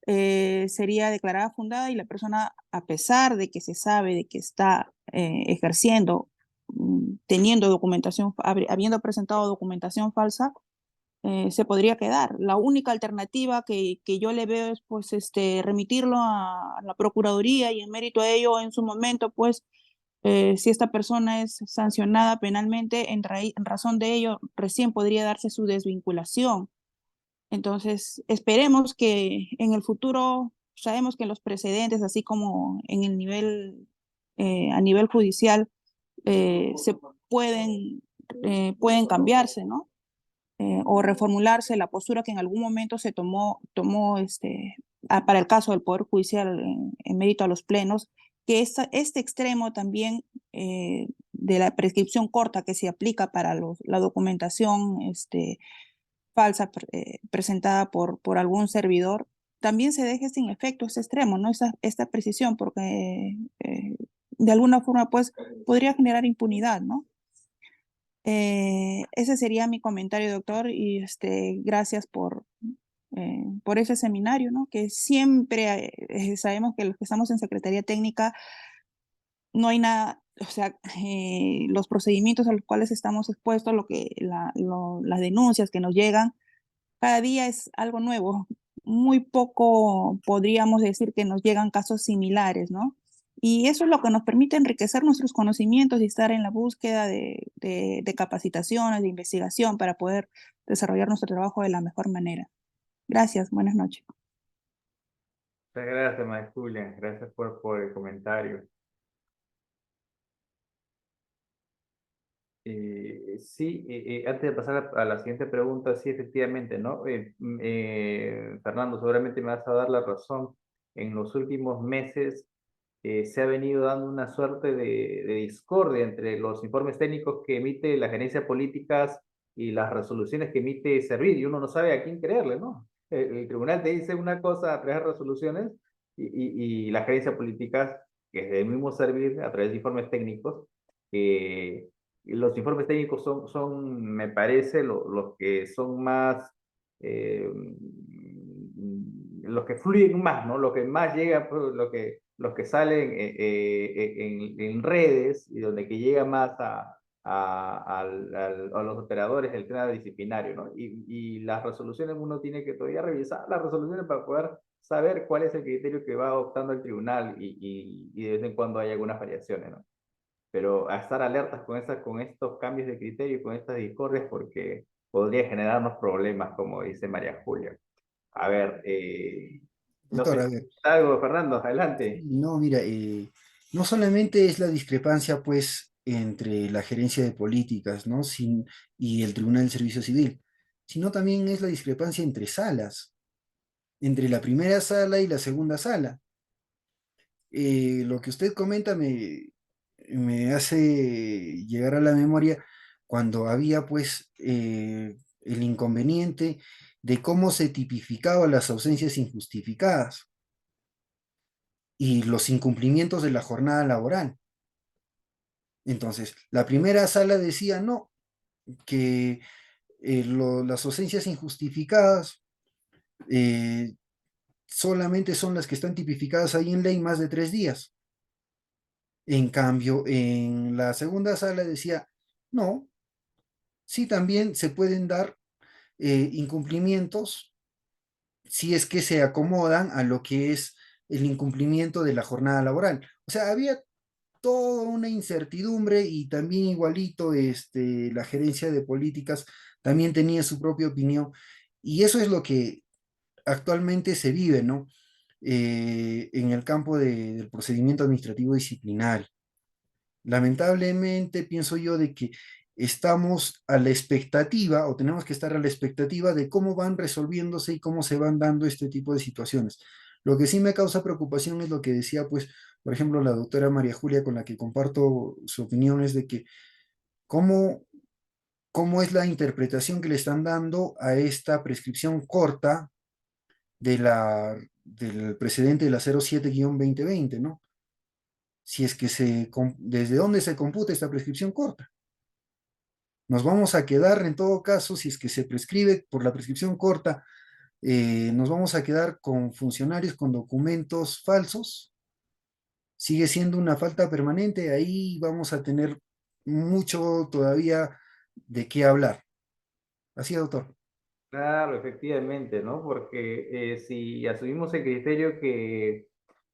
sería declarada fundada y la persona, a pesar de que se sabe de que está ejerciendo, teniendo documentación, habiendo presentado documentación falsa, se podría quedar. La única alternativa que yo le veo es pues remitirlo a la Procuraduría y en mérito a ello en su momento pues si esta persona es sancionada penalmente en razón de ello recién podría darse su desvinculación. Entonces, esperemos que en el futuro, sabemos que los precedentes, así como en el a nivel judicial, se pueden cambiarse, ¿no? O reformularse la postura que en algún momento se tomó para el caso del Poder Judicial en mérito a los plenos, que este extremo también de la prescripción corta que se aplica para la documentación falsa presentada por algún servidor, también se deje sin efecto este extremo, ¿no? Esta precisión, porque de alguna forma pues podría generar impunidad, ¿no? Ese sería mi comentario, doctor, y gracias por ese seminario, ¿no? Que siempre sabemos que los que estamos en Secretaría Técnica no hay nada, o sea, los procedimientos a los cuales estamos expuestos, las denuncias que nos llegan, cada día es algo nuevo. Muy poco podríamos decir que nos llegan casos similares, ¿no? Y eso es lo que nos permite enriquecer nuestros conocimientos y estar en la búsqueda de capacitaciones, de investigación para poder desarrollar nuestro trabajo de la mejor manera. Gracias, buenas noches. Muchas gracias, María Julia. Gracias por el comentario. Sí, antes de pasar a la siguiente pregunta, sí, efectivamente, ¿no? Fernando, seguramente me vas a dar la razón. En los últimos meses se ha venido dando una suerte de discordia entre los informes técnicos que emite la gerencia de políticas y las resoluciones que emite Servir, y uno no sabe a quién creerle, ¿no? El tribunal te dice una cosa a través de resoluciones y la gerencia de políticas, que es el mismo Servir, a través de informes técnicos. Y los informes técnicos me parece, los que son más, los que fluyen más, ¿no? Lo que más llega, pues, los que salen en redes y donde que llega más a los operadores el tema disciplinario, ¿no? Y las resoluciones uno tiene que todavía revisar las resoluciones para poder saber cuál es el criterio que va adoptando el tribunal y de vez en cuando hay algunas variaciones, ¿no? Pero a estar alertas con estos cambios de criterio y con estas discordias porque podría generarnos problemas, como dice María Julia. A ver, no Doctor, sé, a ver, algo, Fernando, adelante. no, mira, no solamente es la discrepancia, pues, entre la gerencia de políticas, ¿no? Y el Tribunal del Servicio Civil, sino también es la discrepancia entre salas, entre la primera sala y la segunda sala. Lo que usted comenta me hace llegar a la memoria cuando había, pues, el inconveniente de cómo se tipificaban las ausencias injustificadas y los incumplimientos de la jornada laboral. Entonces, la primera sala decía no, que las ausencias injustificadas eh, solamente son las que están tipificadas ahí en ley más de 3 días. En cambio, en la segunda sala decía, no, sí también se pueden dar incumplimientos si es que se acomodan a lo que es el incumplimiento de la jornada laboral. O sea, había toda una incertidumbre y también igualito la gerencia de políticas también tenía su propia opinión. Y eso es lo que actualmente se vive, ¿no? En el campo del procedimiento administrativo disciplinario. Lamentablemente pienso yo de que estamos a la expectativa o tenemos que estar a la expectativa de cómo van resolviéndose y cómo se van dando este tipo de situaciones. Lo que sí me causa preocupación es lo que decía, pues, por ejemplo, la doctora María Julia, con la que comparto su opinión, es de que cómo, cómo es la interpretación que le están dando a esta prescripción corta del precedente de la 07-2020, ¿no? Si es que desde dónde se computa esta prescripción corta. Nos vamos a quedar, en todo caso, si es que se prescribe por la prescripción corta, nos vamos a quedar con funcionarios con documentos falsos. Sigue siendo una falta permanente, ahí vamos a tener mucho todavía de qué hablar. Así, doctor. Claro, efectivamente, ¿no? Porque si asumimos el criterio que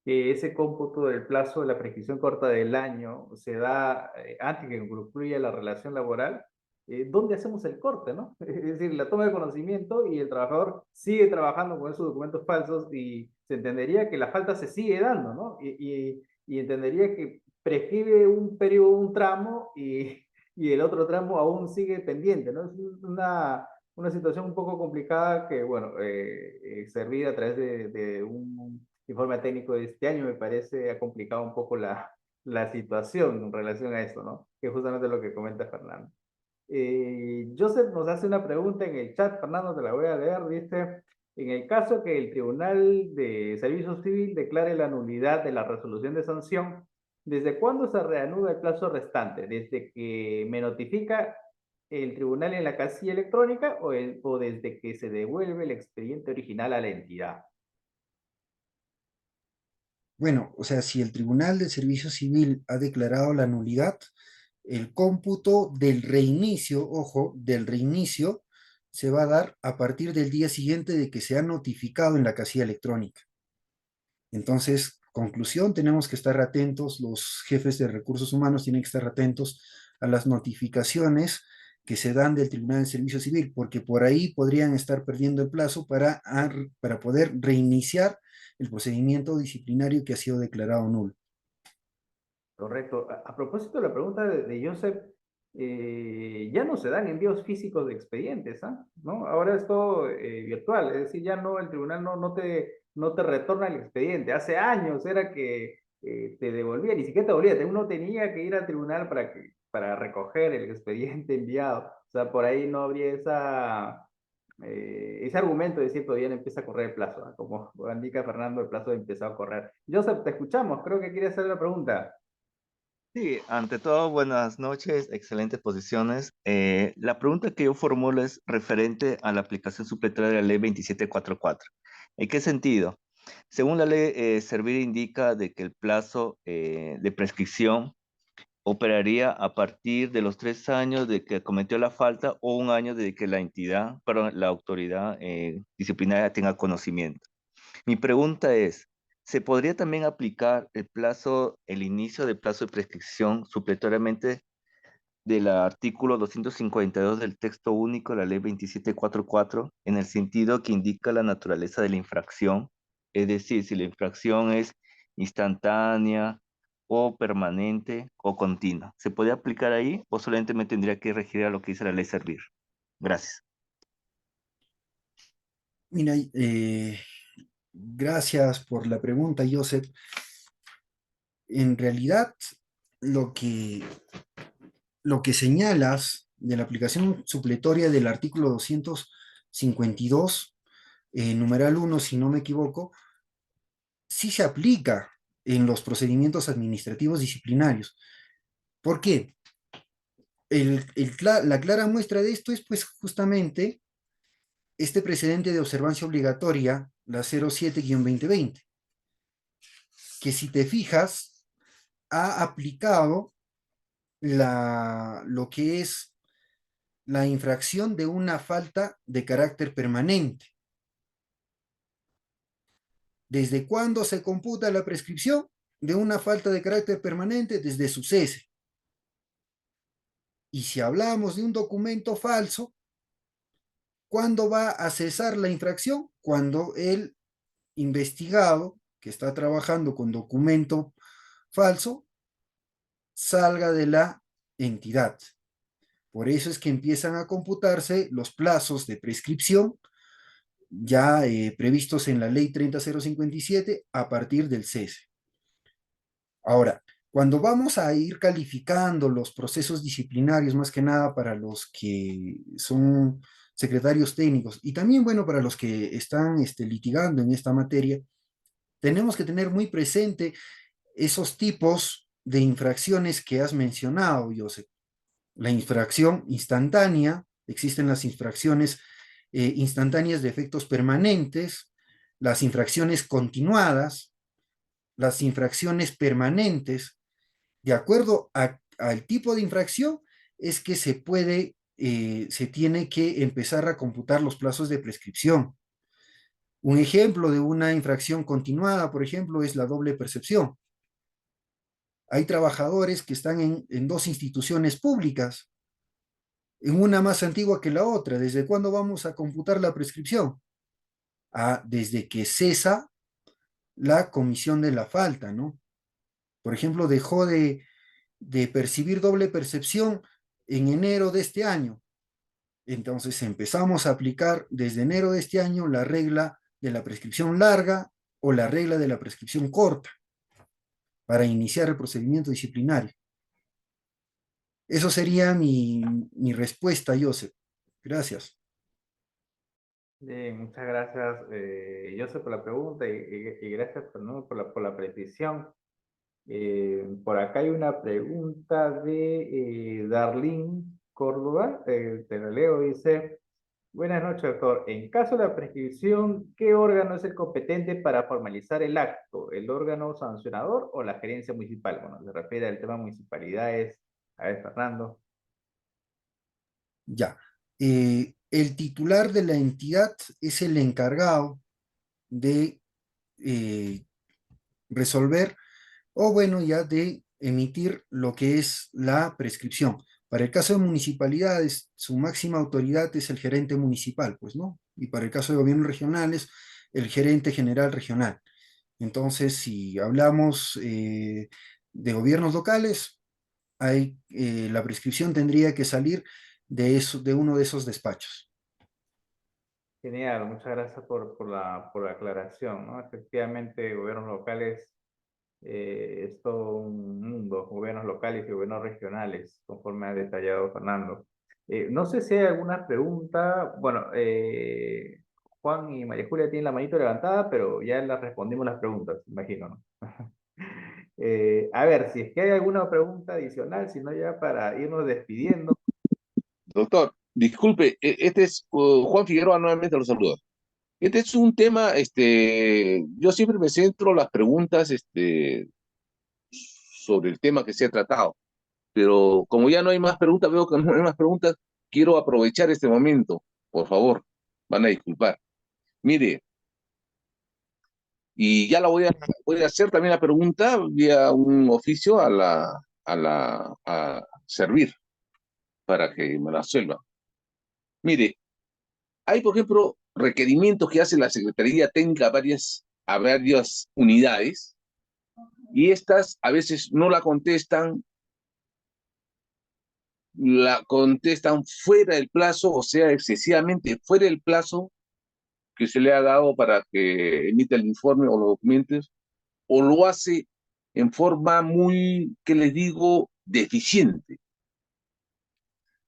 ese cómputo del plazo de la prescripción corta del año se da antes que concluya la relación laboral, ¿dónde hacemos el corte, no? Es decir, la toma de conocimiento y el trabajador sigue trabajando con esos documentos falsos y se entendería que la falta se sigue dando, ¿no? Y entendería que prescribe un periodo, un tramo y el otro tramo aún sigue pendiente, ¿no? Es una situación un poco complicada que, bueno, servir a través de un informe técnico de este año me parece ha complicado un poco la situación en relación a eso, ¿no? Que es justamente lo que comenta Fernando. Joseph nos hace una pregunta en el chat, Fernando, te la voy a leer, dice, en el caso que el Tribunal de Servicio Civil declare la nulidad de la resolución de sanción, ¿desde cuándo se reanuda el plazo restante? ¿Desde que me notifica el tribunal en la casilla electrónica o desde que se devuelve el expediente original a la entidad? Bueno, o sea, si el Tribunal del Servicio Civil ha declarado la nulidad, el cómputo del reinicio, ojo, del reinicio, se va a dar a partir del día siguiente de que se ha notificado en la casilla electrónica. Entonces, conclusión, tenemos que estar atentos, los jefes de recursos humanos tienen que estar atentos a las notificaciones que se dan del Tribunal de Servicio Civil, porque por ahí podrían estar perdiendo el plazo para poder reiniciar el procedimiento disciplinario que ha sido declarado nulo. Correcto. A propósito de la pregunta de Joseph, ya no se dan envíos físicos de expedientes, ¿ah? ¿No? Ahora es todo virtual, es decir, ya no, el tribunal no te retorna el expediente. Hace años era que te devolvía, ni siquiera te devolvía, uno tenía que ir al tribunal para recoger el expediente enviado. O sea, por ahí no habría ese argumento de decir todavía no empieza a correr el plazo, ¿ah? Como indica Fernando, el plazo empezó a correr. Joseph, te escuchamos, creo que quieres hacer la pregunta. Sí, ante todo, buenas noches, excelentes posiciones. La pregunta que yo formulo es referente a la aplicación supletoria de la ley 2744. ¿En qué sentido? Según la ley, Servir indica de que el plazo de prescripción operaría a partir de los 3 años de que cometió la falta o un año de que la entidad, perdón, la autoridad disciplinaria tenga conocimiento. Mi pregunta es, ¿se podría también aplicar el inicio del plazo de prescripción supletoriamente del artículo 252 del texto único de la ley 2744 en el sentido que indica la naturaleza de la infracción? Es decir, si la infracción es instantánea o permanente o continua. ¿Se puede aplicar ahí o solamente me tendría que regir a lo que dice la ley Servir? Gracias. Mira, gracias por la pregunta, Joseph. En realidad, lo que, lo que señalas de la aplicación supletoria del artículo 252, numeral 1, si no me equivoco, sí se aplica en los procedimientos administrativos disciplinarios. ¿Por qué? La clara muestra de esto es pues justamente este precedente de observancia obligatoria, la 07-2020, que si te fijas, ha aplicado lo que es la infracción de una falta de carácter permanente. ¿Desde cuándo se computa la prescripción de una falta de carácter permanente? Desde su cese. Y si hablamos de un documento falso, ¿cuándo va a cesar la infracción? Cuando el investigado que está trabajando con documento falso salga de la entidad. Por eso es que empiezan a computarse los plazos de prescripción ya previstos en la ley 30057 a partir del cese. Ahora, cuando vamos a ir calificando los procesos disciplinarios, más que nada para los que son secretarios técnicos y también, bueno, para los que están litigando en esta materia, tenemos que tener muy presente esos tipos de infracciones que has mencionado, Joseph. La infracción instantánea, existen las infracciones instantáneas de efectos permanentes, las infracciones continuadas, las infracciones permanentes. De acuerdo al tipo de infracción, es que se tiene que empezar a computar los plazos de prescripción. Un ejemplo de una infracción continuada, por ejemplo, es la doble percepción. Hay trabajadores que están en dos instituciones públicas, en una más antigua que la otra. ¿Desde cuándo vamos a computar la prescripción? Desde que cesa la comisión de la falta, ¿no? Por ejemplo, dejó de percibir doble percepción en enero de este año. Entonces empezamos a aplicar desde enero de este año la regla de la prescripción larga o la regla de la prescripción corta para iniciar el procedimiento disciplinario. Eso sería mi respuesta, Joseph. Gracias. Bien, muchas gracias, Joseph, por la pregunta y gracias ¿no? por la precisión. Por acá hay una pregunta de Darlene Córdoba, te la leo, dice, Buenas noches, doctor. En caso de la prescripción, ¿qué órgano es el competente para formalizar el acto? ¿El órgano sancionador o la gerencia municipal? Bueno, se refiere al tema municipalidades. A ver, Fernando. Ya. El titular de la entidad es el encargado de eh, resolver o bueno, ya de emitir lo que es la prescripción. Para el caso de municipalidades, su máxima autoridad es el gerente municipal, pues, ¿no? Y para el caso de gobiernos regionales, el gerente general regional. Entonces, si hablamos de gobiernos locales, la prescripción tendría que salir de uno de esos despachos. Genial, muchas gracias por la aclaración, ¿no? Efectivamente, gobiernos locales es todo un mundo, gobiernos locales y gobiernos regionales, conforme ha detallado Fernando. No sé si hay alguna pregunta. Bueno, Juan y María Julia tienen la manito levantada, pero ya les respondimos las preguntas, imagino, ¿no? A ver, si es que hay alguna pregunta adicional, si no ya para irnos despidiendo. Doctor, disculpe, este es Juan Figueroa, nuevamente lo saludo. Este es un tema, yo siempre me centro las preguntas, sobre el tema que se ha tratado, pero como ya no hay más preguntas, veo que no hay más preguntas, quiero aprovechar este momento, por favor, van a disculpar. Mire, y ya voy a hacer también la pregunta vía un oficio a servir para que me la resuelva. Mire, hay, por ejemplo, requerimientos que hace la Secretaría Técnica a varias unidades y estas a veces no la contestan fuera del plazo, o sea, excesivamente fuera del plazo que se le ha dado para que emita el informe o los documentos, o lo hace en forma muy, ¿qué les digo?, deficiente.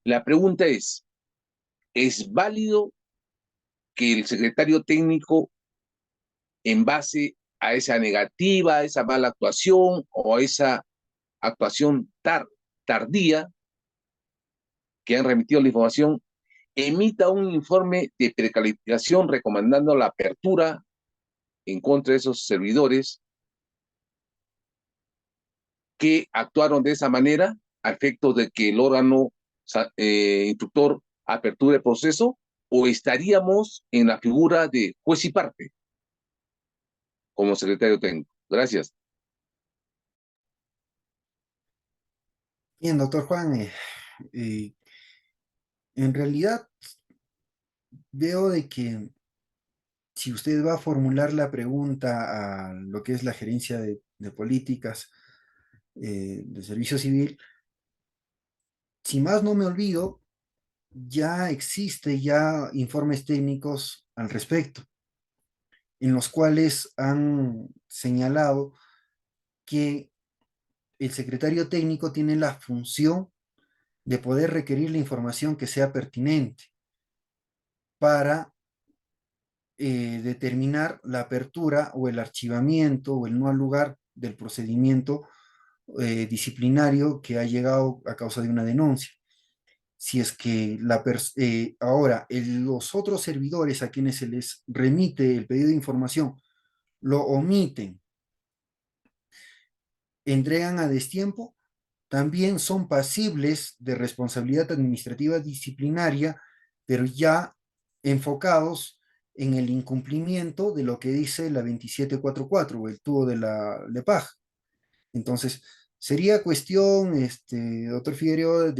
La pregunta ¿es válido que el secretario técnico, en base a esa negativa, a esa mala actuación o a esa actuación tardía que han remitido la información, emita un informe de precalificación recomendando la apertura en contra de esos servidores que actuaron de esa manera a efectos de que el órgano instructor aperture el proceso, o estaríamos en la figura de juez y parte como secretario técnico? Gracias. Bien, doctor Juan, eh, en realidad veo de que si usted va a formular la pregunta a lo que es la gerencia de políticas de servicio civil, si más no me olvido, ya existe ya informes técnicos al respecto, en los cuales han señalado que el secretario técnico tiene la función de poder requerir la información que sea pertinente para determinar la apertura o el archivamiento o el no al lugar del procedimiento disciplinario que ha llegado a causa de una denuncia. Si es que ahora los otros servidores a quienes se les remite el pedido de información lo omiten, entregan a destiempo, también son pasibles de responsabilidad administrativa disciplinaria, pero ya enfocados en el incumplimiento de lo que dice la 2744 o el tubo de la LEPAJ. Entonces, sería cuestión, doctor Figueroa,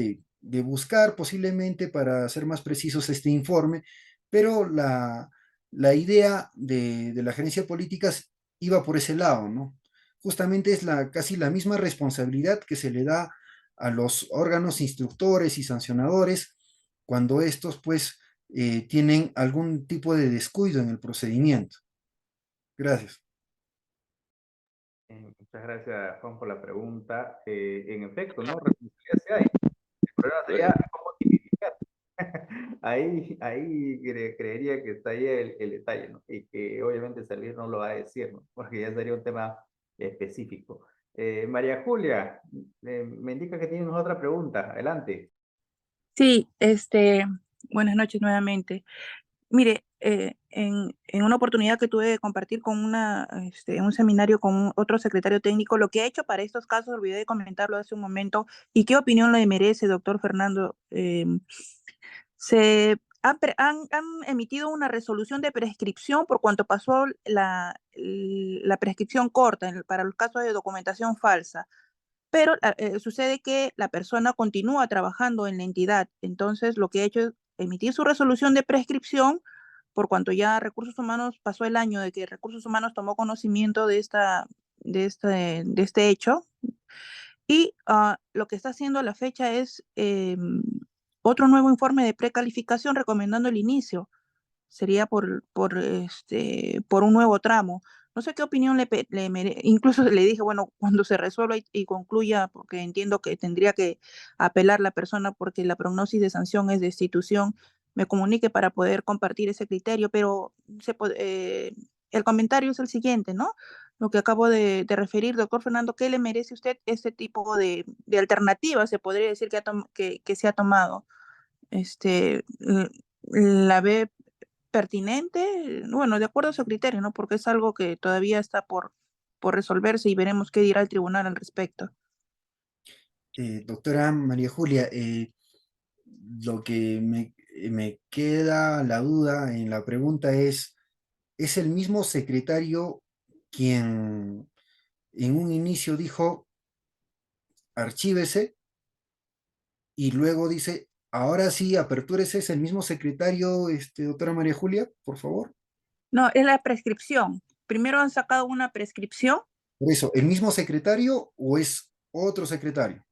de buscar posiblemente para ser más precisos este informe, pero la idea de la gerencia de políticas iba por ese lado, ¿no? Justamente es casi la misma responsabilidad que se le da a los órganos instructores y sancionadores cuando estos, pues, tienen algún tipo de descuido en el procedimiento. Gracias. Muchas gracias, Juan, por la pregunta. En efecto, ¿no? Responsabilidad sí hay. El problema sería cómo tipificar. Ahí creería que está ahí el detalle, ¿no? Y que obviamente Salir no lo va a decir, ¿no? Porque ya sería un tema específico. María Julia, me indica que tienes otra pregunta. Adelante. Sí, Buenas noches nuevamente. Mire, en una oportunidad que tuve de compartir con un seminario con otro secretario técnico, lo que ha hecho para estos casos, olvidé de comentarlo hace un momento, y qué opinión le merece, doctor Fernando. Han emitido una resolución de prescripción por cuanto pasó la prescripción corta para los casos de documentación falsa. Pero sucede que la persona continúa trabajando en la entidad. Entonces, lo que ha hecho es emitir su resolución de prescripción, por cuanto ya Recursos Humanos pasó el año de que Recursos Humanos tomó conocimiento de este hecho. Y lo que está haciendo a la fecha es otro nuevo informe de precalificación recomendando el inicio. Sería por un nuevo tramo. No sé qué opinión incluso le dije, bueno, cuando se resuelva y concluya, porque entiendo que tendría que apelar la persona porque la prognosis de sanción es destitución, me comunique para poder compartir ese criterio, pero el comentario es el siguiente, ¿no? Lo que acabo de referir, doctor Fernando, ¿qué le merece a usted este tipo de alternativa, se podría decir que se ha tomado? ¿La ve pertinente? Bueno, de acuerdo a su criterio, ¿no? Porque es algo que todavía está por resolverse y veremos qué dirá el tribunal al respecto. Doctora María Julia, lo que me queda la duda en la pregunta ¿es el mismo secretario quien en un inicio dijo archívese y luego dice, ahora sí, apertúrese? ¿Es el mismo secretario, doctora María Julia, por favor? No, es la prescripción. Primero han sacado una prescripción. Por eso, ¿el mismo secretario o es otro secretario?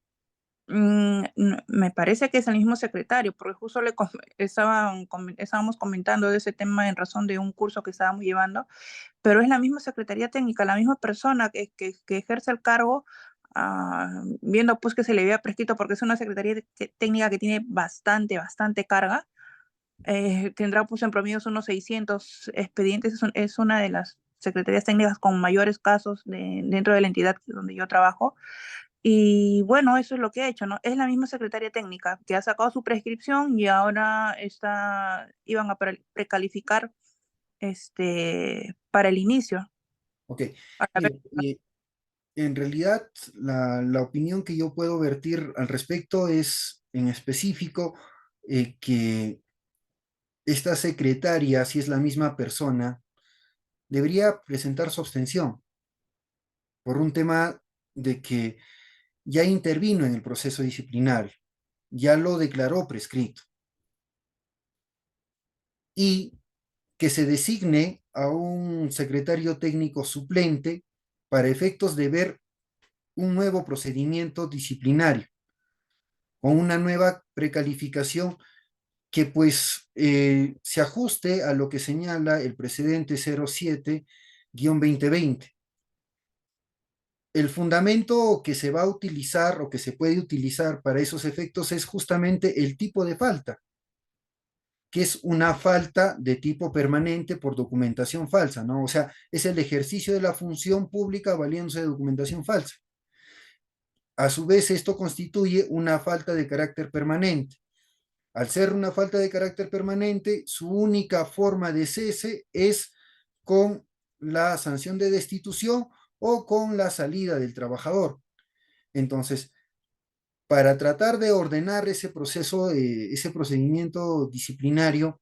Me parece que es el mismo secretario, porque justo estábamos comentando de ese tema en razón de un curso que estábamos llevando, pero es la misma Secretaría Técnica, la misma persona que ejerce el cargo, viendo pues que se le había prescrito, porque es una Técnica que tiene bastante carga. Tendrá pues en promedio unos 600 expedientes, es una de las secretarías técnicas con mayores casos dentro de la entidad donde yo trabajo. Y bueno, eso es lo que ha hecho, ¿no? Es la misma secretaria técnica que ha sacado su prescripción y ahora iban a precalificar para el inicio. Ok, A ver, mire, en realidad la opinión que yo puedo vertir al respecto es en específico que esta secretaria, si es la misma persona, debería presentar su abstención por un tema de que ya intervino en el proceso disciplinario, ya lo declaró prescrito, y que se designe a un secretario técnico suplente para efectos de ver un nuevo procedimiento disciplinario con una nueva precalificación que pues se ajuste a lo que señala el precedente 07-2020. El fundamento que se va a utilizar o que se puede utilizar para esos efectos es justamente el tipo de falta, que es una falta de tipo permanente por documentación falsa, ¿no? O sea, es el ejercicio de la función pública valiéndose de documentación falsa. A su vez, esto constituye una falta de carácter permanente. Al ser una falta de carácter permanente, su única forma de cese es con la sanción de destitución o con la salida del trabajador. Entonces, para tratar de ordenar ese proceso, ese procedimiento disciplinario,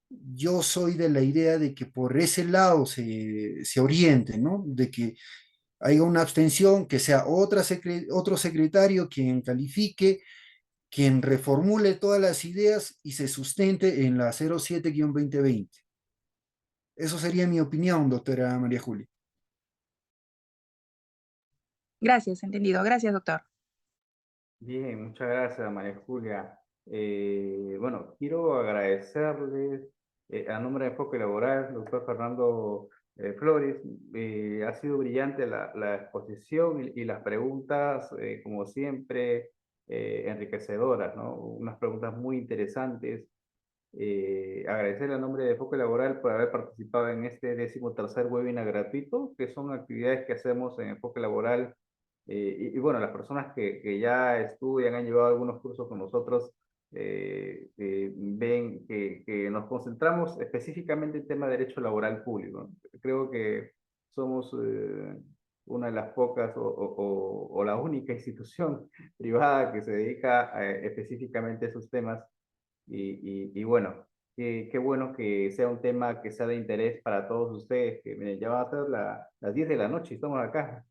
yo soy de la idea de que por ese lado se oriente, ¿no? De que haya una abstención, que sea otro secretario quien califique, quien reformule todas las ideas y se sustente en la 07-2020. Eso sería mi opinión, doctora María Julia. gracias, entendido. Gracias, doctor. Bien, muchas gracias, María Julia. Bueno, quiero agradecerles a nombre de Enfoque Laboral, doctor Fernando Flores. Ha sido brillante la exposición y las preguntas, como siempre, enriquecedoras, ¿no? Unas preguntas muy interesantes. Agradecer a nombre de Enfoque Laboral por haber participado en este 13º webinar gratuito, que son actividades que hacemos en Enfoque Laboral. Bueno, las personas que ya estudian, han llevado algunos cursos con nosotros, ven que nos concentramos específicamente en tema de derecho laboral público. Creo que somos una de las pocas o la única institución privada que se dedica específicamente a esos temas y bueno, qué bueno que sea un tema que sea de interés para todos ustedes, que miren, ya va a ser las 10 de la noche y estamos acá.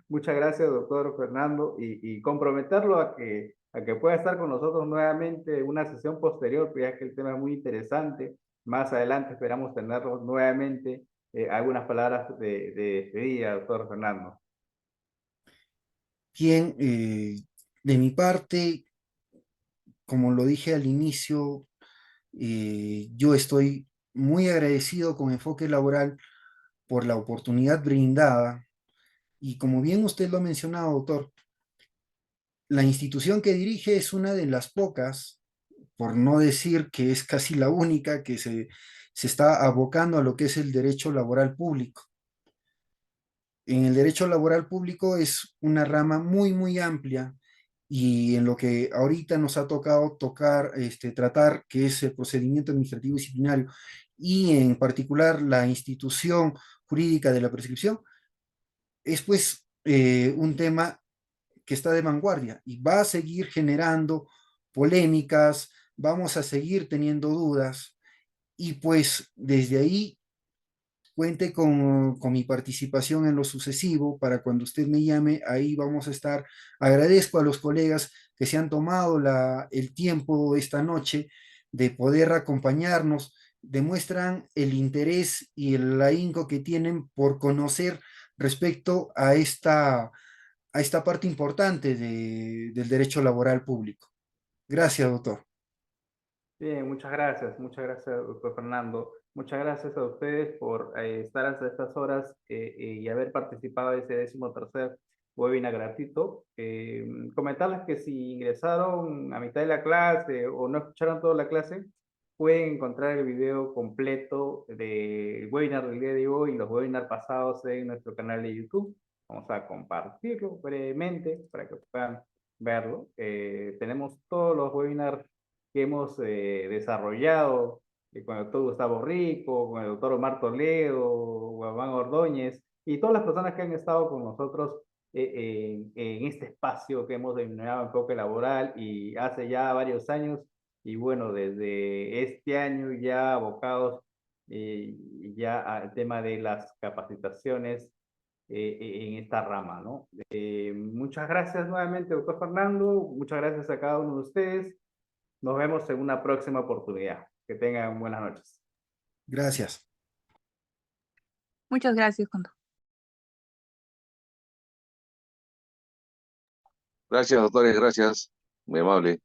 Muchas gracias, doctor Fernando, y comprometerlo a que pueda estar con nosotros nuevamente en una sesión posterior, pues ya que el tema es muy interesante. Más adelante esperamos tenerlo nuevamente. Algunas palabras de despedida, doctor Fernando. Bien, de mi parte, como lo dije al inicio, yo estoy muy agradecido con Enfoque Laboral por la oportunidad brindada y como bien usted lo ha mencionado, doctor, la institución que dirige es una de las pocas, por no decir que es casi la única que se está abocando a lo que es el derecho laboral público. En el derecho laboral público es una rama muy, muy amplia y en lo que ahorita nos ha tocado tratar, que es el procedimiento administrativo disciplinario y en particular la institución jurídica de la prescripción, es pues un tema que está de vanguardia y va a seguir generando polémicas, vamos a seguir teniendo dudas y pues desde ahí cuente con mi participación en lo sucesivo para cuando usted me llame, ahí vamos a estar. Agradezco a los colegas que se han tomado el tiempo esta noche de poder acompañarnos, demuestran el interés y el ahínco que tienen por conocer respecto a esta parte importante del derecho laboral público. Gracias, doctor. Bien, muchas gracias, doctor Fernando. Muchas gracias a ustedes por estar hasta estas horas y haber participado de ese 13º webinar gratuito. Comentarles que si ingresaron a mitad de la clase o no escucharon toda la clase, pueden encontrar el video completo del webinar del día de hoy y los webinars pasados en nuestro canal de YouTube. Vamos a compartirlo brevemente para que puedan verlo. Tenemos todos los webinars que hemos desarrollado con el doctor Gustavo Rico, con el doctor Omar Toledo, Guamán Ordóñez y todas las personas que han estado con nosotros en este espacio que hemos denominado Enfoque Laboral y hace ya varios años y bueno, desde este año ya abocados ya al tema de las capacitaciones en esta rama, ¿no? Muchas gracias nuevamente, doctor Fernando, muchas gracias a cada uno de ustedes. Nos vemos en una próxima oportunidad. Que tengan buenas noches. Gracias. Muchas gracias, Condo. Gracias, doctores, gracias. Muy amable.